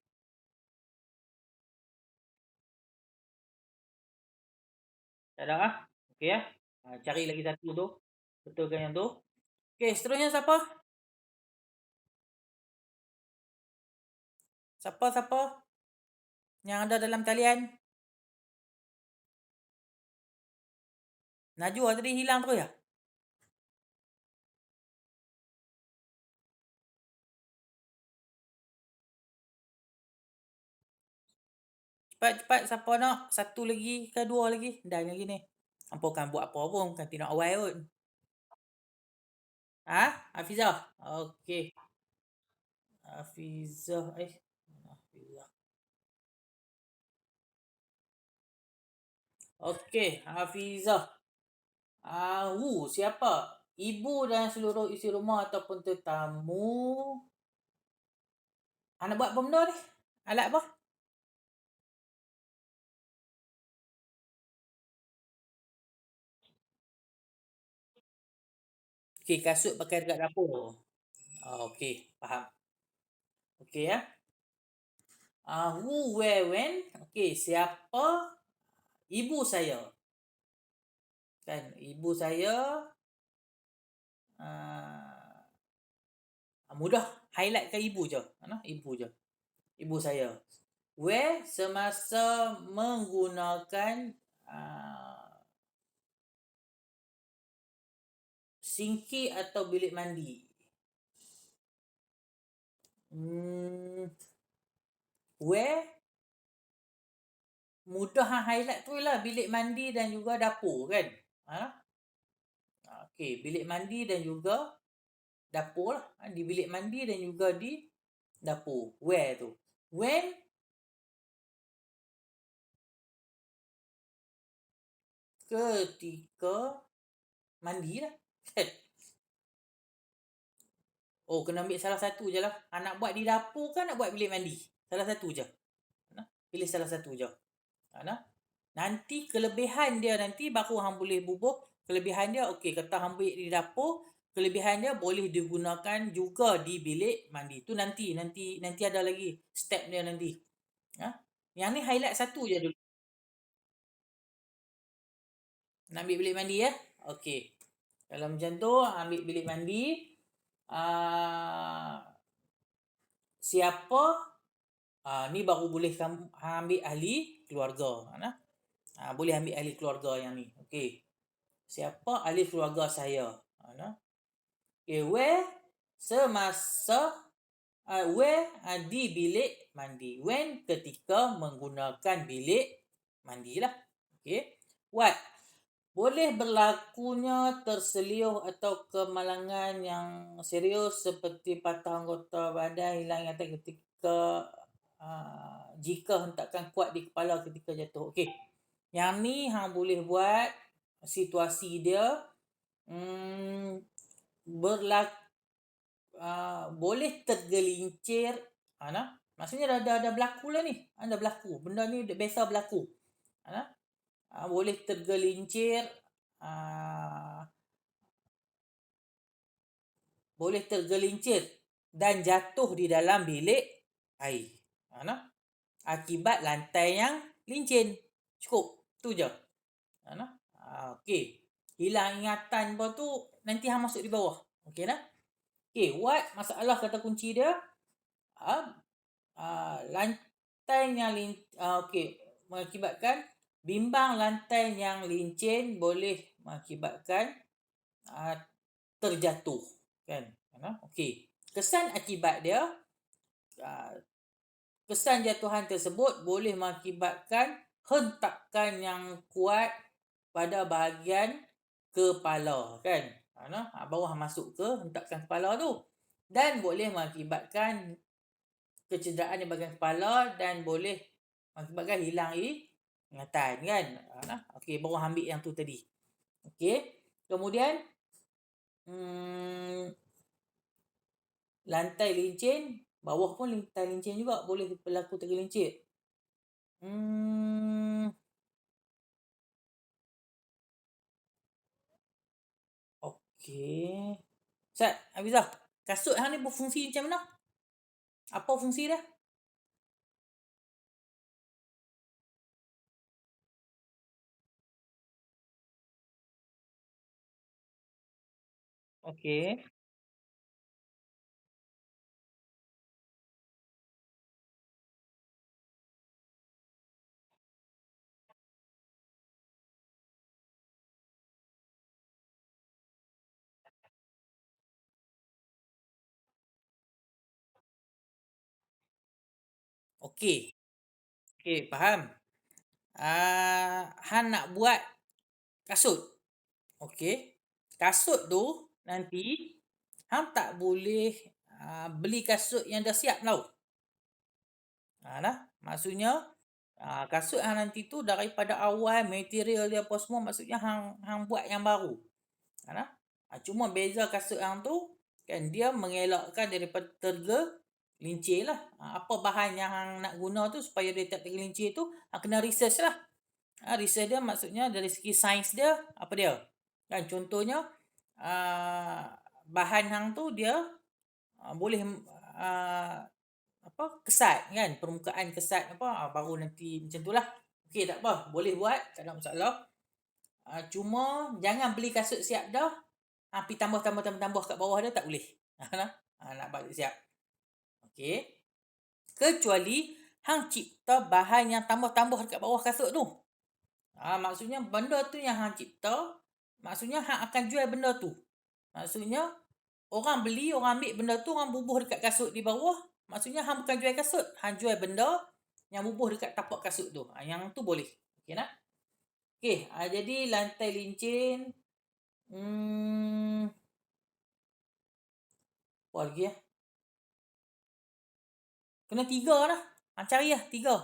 Tak ada Okey cari lagi satu tu. Betulkan yang tu. Okey, seterusnya siapa? Siapa yang ada dalam talian? Najwa tadi hilang terus ya? Cepat siapa nak? Satu lagi ke dua lagi? Dah lagi ni. Hampa kan buat apa pun, bukan tidak awal pun. Hafizah? Okey. Hafizah Hafizah. Okey, Hafizah. Siapa? Ibu dan seluruh isi rumah ataupun tetamu. Nak buat apa benda ni? Alat apa? Okey, kasut pakai dekat dapur. Okey, faham. Okey Who, where, when. Okey, siapa? Ibu saya. Kan, ibu saya mudah highlight ke ibu je. Ibu je. Ibu saya. Where semasa menggunakan sinki atau bilik mandi. Where mudah highlight tu lah bilik mandi dan juga dapur kan. Okey, bilik mandi dan juga dapur lah. Di bilik mandi dan juga di dapur. Where tu. When ketika mandi lah. Oh, kena ambil salah satu je lah. Nak buat di dapur kan nak buat bilik mandi? Salah satu je. Pilih salah satu je. Nanti kelebihan dia nanti baru hang boleh bubuh. Kelebihan dia okey, kata hang ambil di dapur, kelebihan dia boleh digunakan juga di bilik mandi. Tu nanti ada lagi step dia nanti. Ha? Yang ni highlight satu je dulu. Nak ambil bilik mandi ya? Okey. Kalau macam tu ambil bilik mandi, siapa ni baru boleh kamu ambil ahli keluarga. Boleh ambil ahli keluarga yang ni. Okey. Siapa ahli keluarga saya? Okay, where semasa where di bilik mandi. When ketika menggunakan bilik mandi lah. Okay. What? Boleh berlakunya terselioh atau kemalangan yang serius seperti patah anggota badan, hilang ingatan ketika jika hentakan kuat di kepala ketika jatuh. Okey. Yang ni hang boleh buat situasi dia berlaku boleh tergelincir. Maksudnya dah berlaku lah ni. Dah berlaku. Benda ni biasa berlaku. Boleh tergelincir, dan jatuh di dalam bilik air. Akibat lantai yang licin. Cukup. Tu je. Okey. Hilang ingatan pun tu nanti hang masuk di bawah. Okey dah? Okey, what masalah kata kunci dia? Lantai yang okey, mengakibatkan bimbang lantai yang licin boleh mengakibatkan terjatuh, kan? Okey. Kesan akibat dia, kesan jatuhan tersebut boleh mengakibatkan hentakan yang kuat pada bahagian kepala, kan? Bawah masuk ke hentakan kepala tu, dan boleh mengakibatkan kecederaan di bahagian kepala dan boleh mengakibatkan hilang ingatan, kan? Okey, baru ambil yang tu tadi. Okey. Kemudian lantai licin, bawah pun lantai licin juga boleh berlaku tergelincir. Okey. Ustaz Hafizah, kasut hang ni berfungsi macam mana? Apa fungsi dia? Okey. Okey. Okey, faham. Hang nak buat kasut. Okey. Kasut tu nanti hang tak boleh beli kasut yang dah siap tau. Maksudnya kasut hang nanti tu daripada awal material dia apa semua, maksudnya hang buat yang baru. Cuma beza kasut hang tu kan dia mengelakkan daripada tergelincir lah. Apa bahan yang hang nak guna tu supaya dia tak tergelincir tu hang kena research lah. Research dia maksudnya dari segi sains dia apa dia. Kan contohnya bahan hang tu dia boleh kesat kan, permukaan kesat baru nanti macam tu lah. Okey, tak apa, boleh buat, tak ada masalah. Cuma jangan beli kasut siap dah pergi tambah kat bawah dia, tak boleh. Nak balik siap. Okey. Kecuali hang cipta bahan yang tambah-tambah dekat bawah kasut tu. Maksudnya benda tu yang hang cipta, maksudnya hang akan jual benda tu. Maksudnya orang beli, orang ambil benda tu, orang bubuh dekat kasut di bawah. Maksudnya hang bukan jual kasut, hang jual benda yang bubuh dekat tapak kasut tu. Yang tu boleh. Okey tak? Okey, jadi lantai licin. Apa lagi ya? Kena 3 lah. Cari lah 3.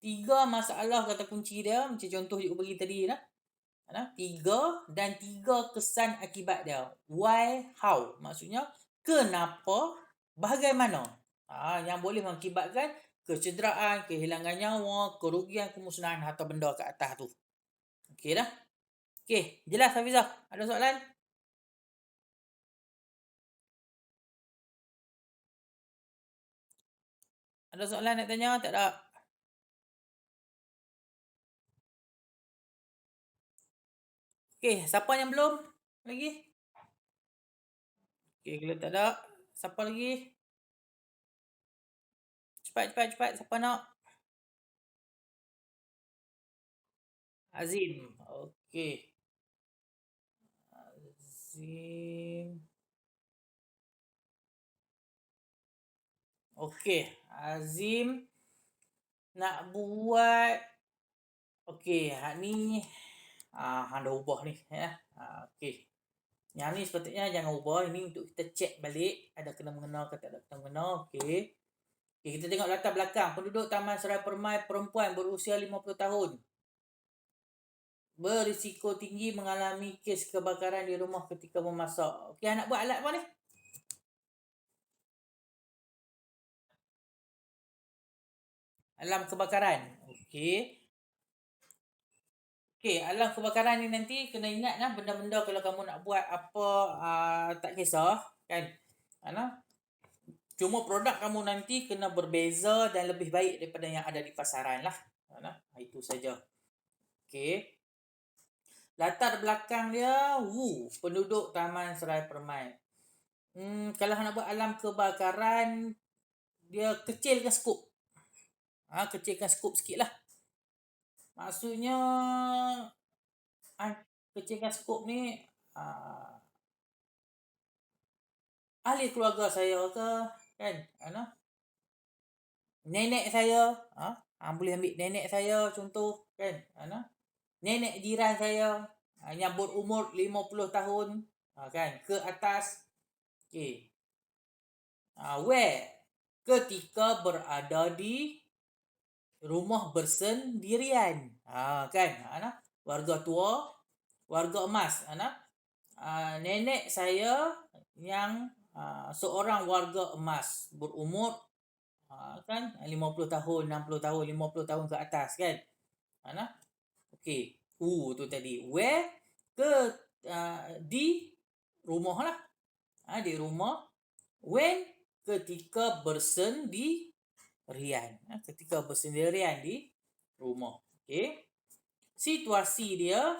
Tiga masalah kata kunci dia. Macam contoh cikgu bagi tadi lah. Tiga dan tiga kesan akibat dia. Why, how. Maksudnya kenapa, bagaimana. Yang boleh mengakibatkan kecederaan, kehilangan nyawa, kerugian, kemusnahan harta benda kat atas tu. Okey dah? Okey, jelas Hafizah? Ada soalan? Ada soalan nak tanya? Tak ada? Okey, siapa yang belum lagi? Okey, kalau tak ada, siapa lagi? Cepat, cepat, cepat. Siapa nak? Azim. Okey. Azim. Okey. Azim nak buat. Okey, hak ni hang dah ubah ni ya. Okey. Yang ni sepatutnya jangan ubah. Ini untuk kita check balik ada kena mengena ke tak ada kena mengena. Okey. Okey, kita tengok latar belakang. Penduduk Taman Serai Permai perempuan berusia 50 tahun. Berisiko tinggi mengalami kes kebakaran di rumah ketika memasak. Okey, nak buat alat apa ni? Alam kebakaran. Okey. Okey, alam kebakaran ni nanti kena ingat lah benda-benda kalau kamu nak buat apa tak kisah kan. Cuma produk kamu nanti kena berbeza dan lebih baik daripada yang ada di pasaran lah. Itu saja. Okey. Latar belakang dia, penduduk Taman Serai Permai. Kalau nak buat alam kebakaran, dia kecilkan skop. Kecilkan skop sikit lah. Maksudnya, kecilkan skop ni, ahli keluarga saya ke, kan? Nenek saya, boleh ambil nenek saya contoh, kan? Nenek jiran saya yang berumur 50 tahun, kan? Ke atas. Okey. Where? Ketika berada di rumah bersendirian. Kan? Warga tua, warga emas. Nenek saya yang seorang warga emas berumur kan 50 tahun, 60 tahun, 50 tahun ke atas kan. Okey. Tu tadi. Where ke di rumah lah. Di rumah. When ketika bersendirian. Ketika bersendirian di rumah. Okey. Situasi dia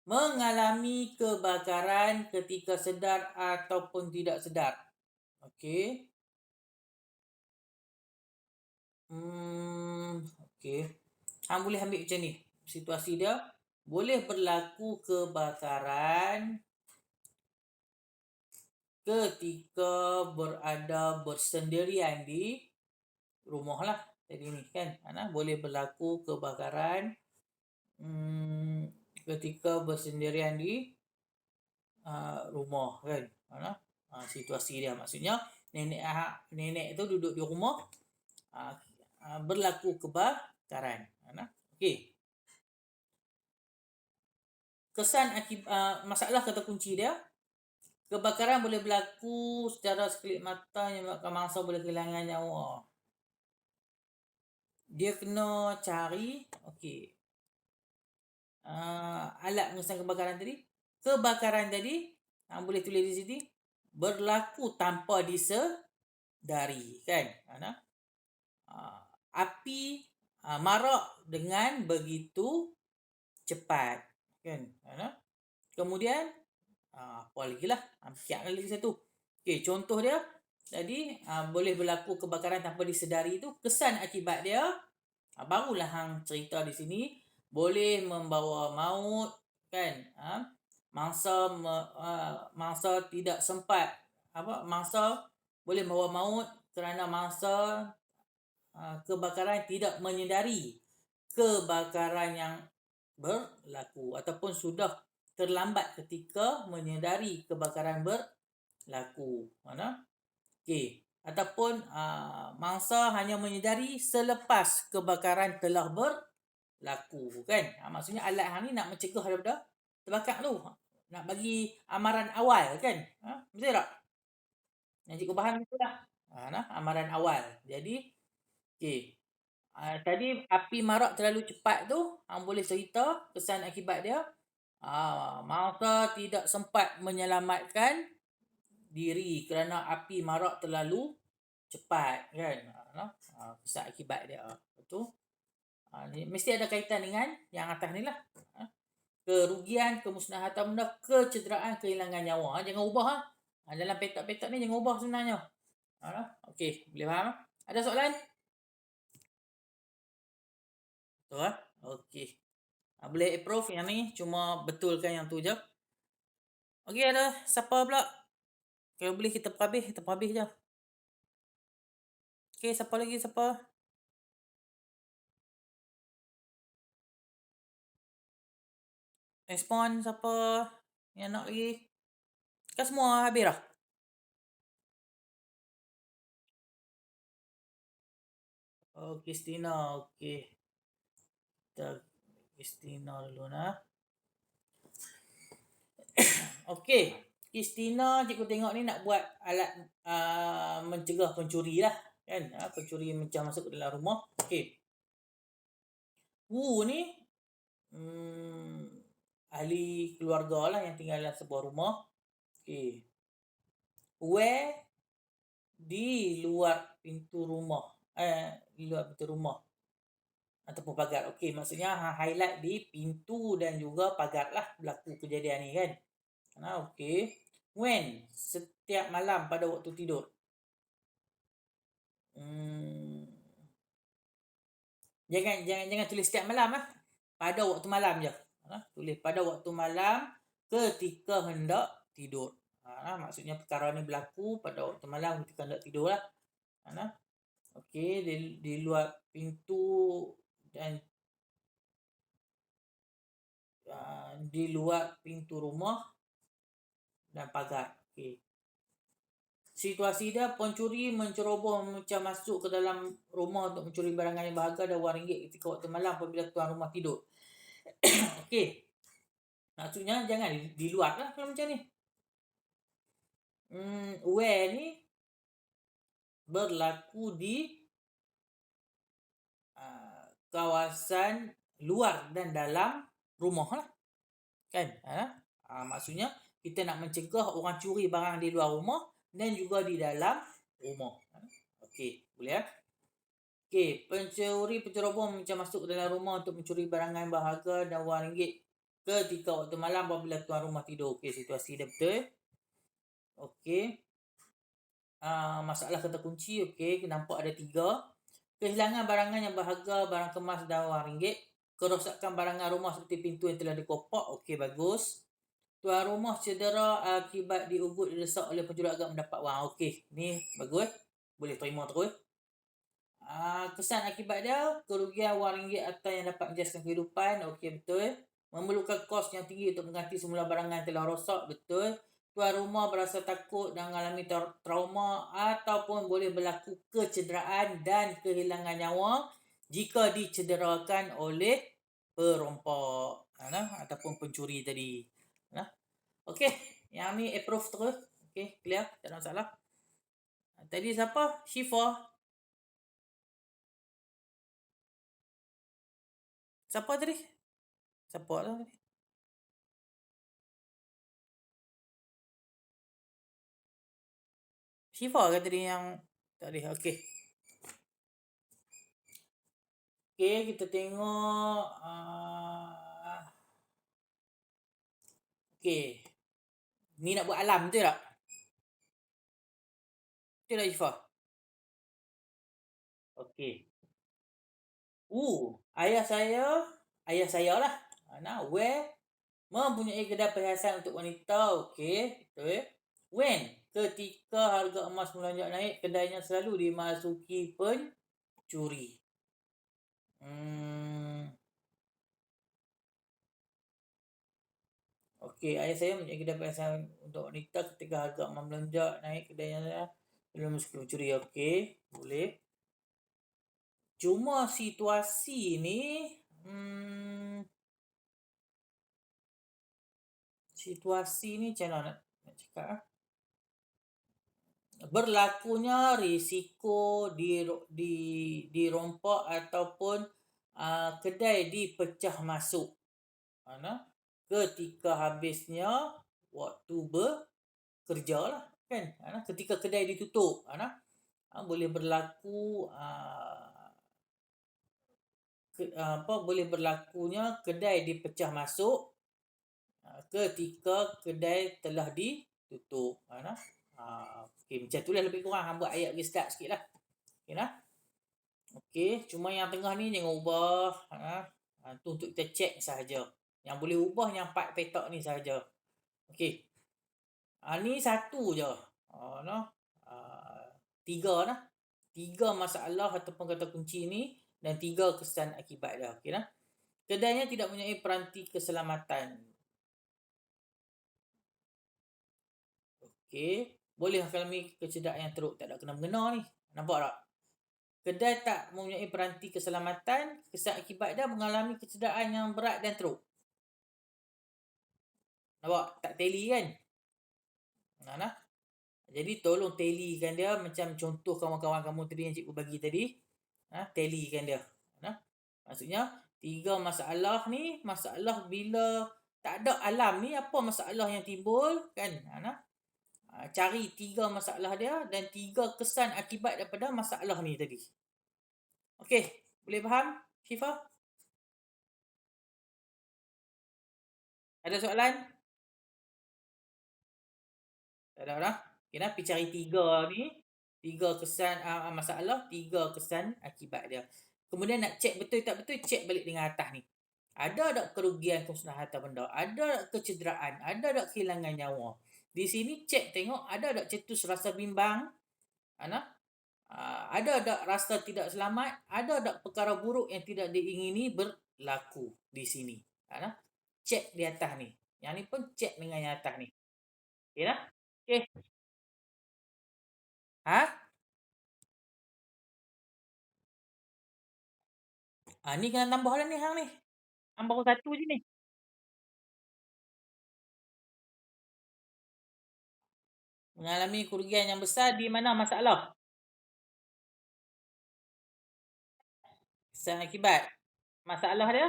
mengalami kebakaran ketika sedar ataupun tidak sedar. Okey. Okey. Hang boleh ambil macam ni. Situasi dia boleh berlaku kebakaran ketika berada bersendirian di rumah lah. Jadi ni kan. Boleh berlaku kebakaran ketika bersendirian di rumah kan. Situasi dia maksudnya nenek tu duduk di rumah berlaku kebakaran. Okey. Kesan akibat masalah kata kunci dia, kebakaran boleh berlaku secara sekelip mata yang menyebabkan mangsa boleh kehilangan nyawa. Dia kena cari alat pengesan kebakaran tadi. Kebakaran tadi boleh tulis di sini berlaku tanpa disedari kan. Api marak dengan begitu cepat kan. Kemudian apa lagi lah, fikir lagi satu. Okey, contoh dia tadi boleh berlaku kebakaran tanpa disedari tu, kesan akibat dia barulah hang cerita di sini boleh membawa maut kan. Mangsa tidak sempat mangsa boleh membawa maut kerana mangsa kebakaran tidak menyedari kebakaran yang berlaku ataupun sudah terlambat ketika menyedari kebakaran berlaku. Okey. Ataupun mangsa hanya menyedari selepas kebakaran telah laku kan. Maksudnya alat hang ni nak mencegah daripada terbakar tu. Nak bagi amaran awal kan. Betul tak? Yang cikgu faham betul tak? Nah, amaran awal. Jadi, okey. Tadi api marak terlalu cepat tu, hang boleh cerita kesan akibat dia. Masa tidak sempat menyelamatkan diri kerana api marak terlalu cepat kan. Kesan akibat dia. Betul? Ni mesti ada kaitan dengan yang atas ni lah. Kerugian, kemusnahatan benda, kecederaan, kehilangan nyawa. Jangan ubah. Dalam petak-petak ni jangan ubah sebenarnya. Okey, boleh faham? Ada soalan? Betul. Okey. Boleh approve yang ni, cuma betulkan yang tu je. Okey, ada siapa pula? Kalau boleh kita habis je. Okey, siapa lagi? Siapa? Respon siapa yang nak lagi? Kan semua habis dah? Oh, Christina. Okey. Kita Christina dulu nah. Okey. Christina, cikgu tengok ni nak buat alat mencegah pencuri lah. Kan? Pencuri macam masuk ke dalam rumah. Okey. Wu ni ahli keluarga lah yang tinggal dalam sebuah rumah. Okey. Where di luar pintu rumah. Di luar pintu rumah. Ataupun pagar. Okey, maksudnya highlight di pintu dan juga pagar lah berlaku kejadian ni kan. Okey. When? Setiap malam pada waktu tidur. Jangan tulis setiap malam lah. Pada waktu malam je. Tulis pada waktu malam ketika hendak tidur. Maksudnya perkara ni berlaku pada waktu malam ketika hendak tidur lah. Okey, di luar pintu dan di luar pintu rumah dan pagar. Okey. Situasi dia, pencuri menceroboh macam masuk ke dalam rumah untuk mencuri barangan yang berharga dan wang ringgit ketika waktu malam apabila tuan rumah tidur. Okey. Maksudnya jangan di luar lah kalau macam ni. Where ni berlaku di kawasan luar dan dalam rumah lah. Kan? Maksudnya kita nak mencegah orang curi barang di luar rumah dan juga di dalam rumah. Okey, boleh ya? Okey, pencuri penceroboh macam masuk ke dalam rumah untuk mencuri barangan berharga dan wang ringgit ketika waktu malam apabila tuan rumah tidur. Okey, situasi dia betul. Okey. Masalah kata kunci. Okey, nampak ada 3. Kehilangan barangan yang berharga, barang kemas dan wang ringgit. Kerosakan barangan rumah seperti pintu yang telah dikopak. Okey, bagus. Tuan rumah cedera akibat diugut didesak oleh pencuri agar mendapat wang. Okey, ni bagus. Boleh terima terus. Kesan akibat dia, kerugian wang ringgit atau yang dapat menjaskan kehidupan. Okey, betul. Memerlukan kos yang tinggi untuk mengganti semula barangan telah rosak. Betul. Tuan rumah berasa takut dan mengalami trauma ataupun boleh berlaku kecederaan dan kehilangan nyawa jika dicederakan oleh perompak ataupun pencuri tadi. Okey, yang ni approve terus. Okey, clear, tak ada masalah. Tadi siapa? Syifa. Siapa tadi? Siapa lah tadi? Syifa ke tadi yang tadi? Okey. Okey, kita tengok. Okey. Ni nak buat alam betul tak? Betul tak Syifa? Okey. Ayah saya lah. Where mempunyai kedai perhiasan untuk wanita. Okey, betul. When? Ketika harga emas melonjak naik, kedainya selalu dimasuki pencuri. Okey, ayah saya mempunyai kedai perhiasan untuk wanita ketika harga emas melonjak naik, kedainya selalu dimasuki pencuri. Okey, boleh. Cuma situasi ni Hmm, situasi ni macam mana nak cakap berlakunya risiko dirompak ataupun kedai dipecah masuk ana ketika habisnya waktu bekerja lah kan ketika kedai ditutup boleh berlaku boleh berlakunya kedai dipecah masuk ketika kedai telah ditutup okey macam tu lah lebih kurang hang buat ayat bagi start sikit lah okey nah okey cuma yang tengah ni jangan ubah tu untuk kita check sahaja yang boleh ubah yang 4 petak ni sahaja okey ni satu je nah tiga nah tiga masalah ataupun kata kunci ni dan tiga kesan akibat dia okey nah kedainya tidak mempunyai peranti keselamatan. Okey, boleh mengalami kecederaan yang teruk, tak ada kena-mengena ni. Nampak tak? Kedai tak mempunyai peranti keselamatan, kesan akibat dia mengalami kecederaan yang berat dan teruk. Nampak? Tak tally kan? Nah. Jadi tolong tallykan dia macam contoh kawan-kawan kamu tadi yang cikgu bagi tadi. Tallykan dia. Maksudnya, tiga masalah ni, masalah bila tak ada alam ni, apa masalah yang timbul kan? Cari tiga masalah dia dan tiga kesan akibat daripada masalah ni tadi. Okey, boleh faham, Syifa? Ada soalan? Tak ada lah. Okay, pergi cari tiga ni. Tiga kesan masalah, tiga kesan akibat dia. Kemudian nak check betul tak betul, check balik dengan atas ni. Ada tak kerugian kemusnahan harta benda? Ada tak kecederaan? Ada tak kehilangan nyawa? Di sini check tengok ada tak cetus rasa bimbang? Ada tak rasa tidak selamat? Ada tak perkara buruk yang tidak diingini berlaku di sini? Check di atas ni. Yang ni pun check dengan yang atas ni. Okay dah? Okay. Ni kena tambah lah ni hang ni. Hang baru satu je ni. Mengalami kerugian yang besar di mana masalah? Kesan akibat. Masalah dia?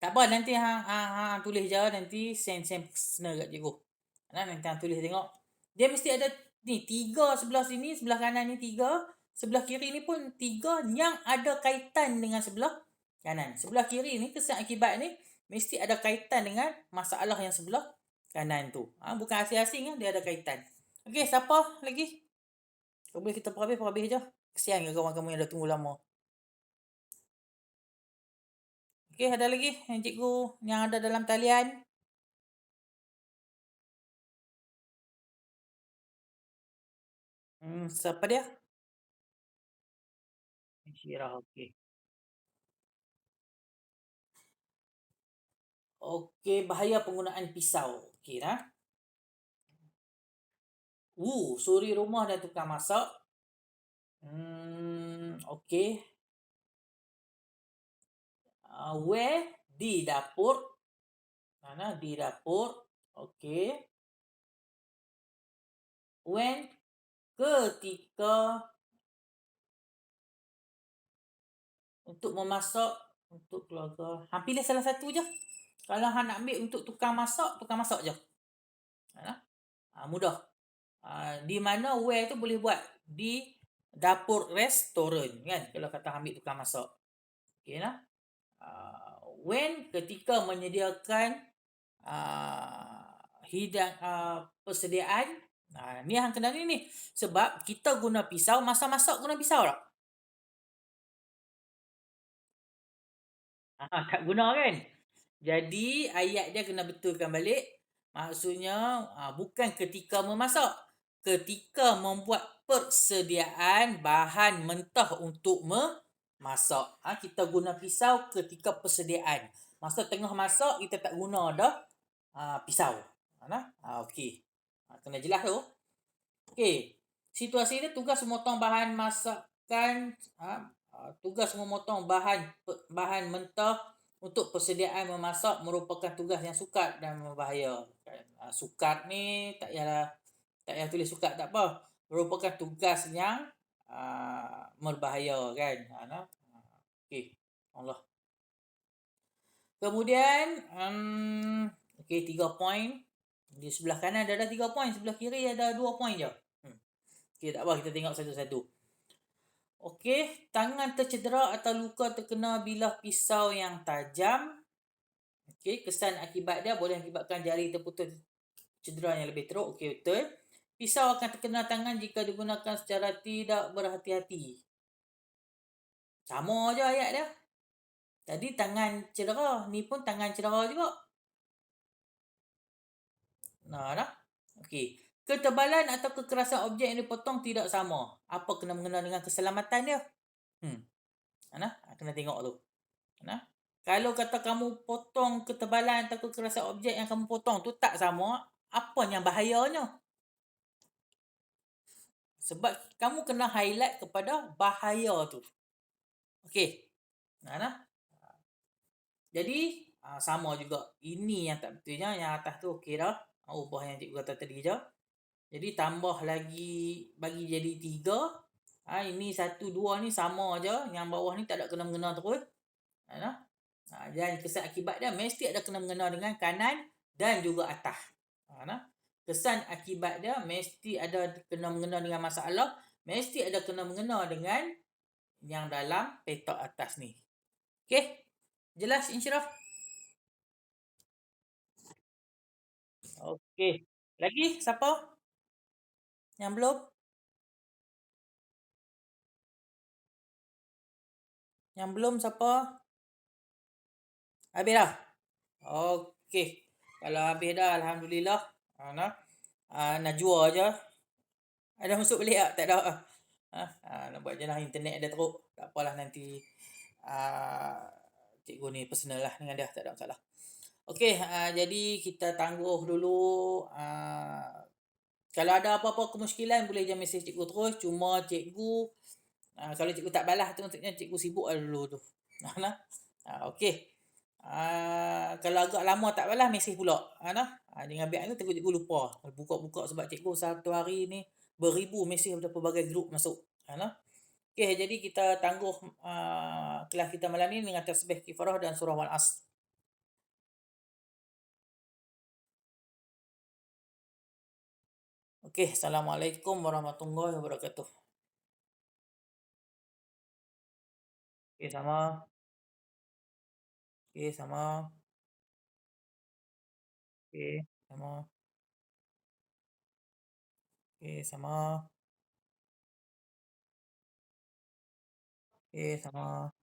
Tak apa, nanti hang tulis je, nanti send personal kat cikgu. Nanti hang tulis tengok. Dia mesti ada ni, tiga sebelah sini, sebelah kanan ni tiga, sebelah kiri ni pun tiga yang ada kaitan dengan sebelah kanan. Sebelah kiri ni, kesan akibat ni, mesti ada kaitan dengan masalah yang sebelah kanan tu. Bukan asing-asing, dia ada kaitan. Okey, siapa lagi? Kalau boleh kita perhabis je. Kesian ke kawan kamu yang dah tunggu lama. Okey, ada lagi yang cikgu yang ada dalam talian? Siapa dia? Syirah, okey. Okey, bahaya penggunaan pisau. Okey dah. Suri rumah dan tukang masak. Okey. Where? Di dapur. Mana? Di dapur. Okey. When? Ketika untuk memasak untuk keluarga. Hang pilih salah satu je. Kalau hang nak ambil untuk tukang masak je. Mudah. Di mana where tu boleh buat di dapur restoran kan kalau kata ambil tukang masak. Okey nah. When ketika menyediakan hidang persediaan. Ni hang kena ni sebab kita guna pisau masa masak guna pisau tak? Tak guna kan? Jadi ayat dia kena betulkan balik. Maksudnya bukan ketika memasak, ketika membuat persediaan bahan mentah untuk memasak. Kita guna pisau ketika persediaan. Masa tengah masak kita tak guna dah pisau. Okey. Kena jelas tu. Okey. Situasi dia tugas memotong bahan masakan, tugas memotong bahan mentah untuk persediaan memasak merupakan tugas yang sukar dan berbahaya. Sukar ni tak payah tulis sukar tak apa. Merupakan tugas yang berbahaya kan. Okey. Allah. Kemudian okey 3 poin. Di sebelah kanan ada 3 poin, sebelah kiri ada 2 poin je. Okey tak apa kita tengok satu-satu. Okey, tangan tercedera atau luka terkena bilah pisau yang tajam. Okey, kesan akibat dia boleh akibatkan jari terputus, cedera yang lebih teruk. Okey, betul. Pisau akan terkena tangan jika digunakan secara tidak berhati-hati. Sama je ayat dia. Tadi tangan cedera, ni pun tangan cedera juga. Nah, dah. Okey. Ketebalan atau kekerasan objek yang dipotong tidak sama. Apa kena mengena dengan keselamatan dia? Nah, kena tengok tu. Nah, kalau kata kamu potong ketebalan atau kekerasan objek yang kamu potong tu tak sama, apa yang bahayanya? Sebab kamu kena highlight kepada bahaya tu. Okey. Nah. Jadi, sama juga. Ini yang tak betulnya. Yang atas tu okey dah. Ubah yang cikgu kata tadi je. Jadi, tambah lagi, bagi jadi 3. Ini 1, 2 ni sama je. Yang bawah ni tak ada kena-mengena terus. Dan kesan akibat dia mesti ada kena-mengena dengan kanan dan juga atas. Kesan akibat dia mesti ada kena-mengena dengan masalah. Mesti ada kena-mengena dengan yang dalam petak atas ni. Okey? Jelas, Insyirah? Okey. Lagi siapa yang belum? Yang belum siapa? Habis dah? Okey. Kalau habis dah, Alhamdulillah. Najwa je. Ada masuk balik tak? Tak ada. Nak buat je lah, internet ada teruk. Tak apalah, nanti cikgu ni personal lah dengan dia. Tak ada masalah. Okey, jadi kita tangguh dulu. Kalau ada apa-apa kemusykilan boleh je mesej cikgu terus. Cuma cikgu, kalau cikgu tak balas tu maksudnya cikgu sibuk lah dulu tu. Okey. Kalau agak lama tak balas, mesej pula. Jangan biar tu cikgu lupa. Buka-buka sebab cikgu satu hari ni beribu mesej daripada pelbagai grup masuk. Okey, jadi kita tangguh kelas kita malam ni dengan tasbih kifarah dan surah Wal-Asr. Okey, Assalamualaikum warahmatullahi wabarakatuh. Okey, sama. Okey, sama. Okey, sama. Okey, sama. Okey, sama.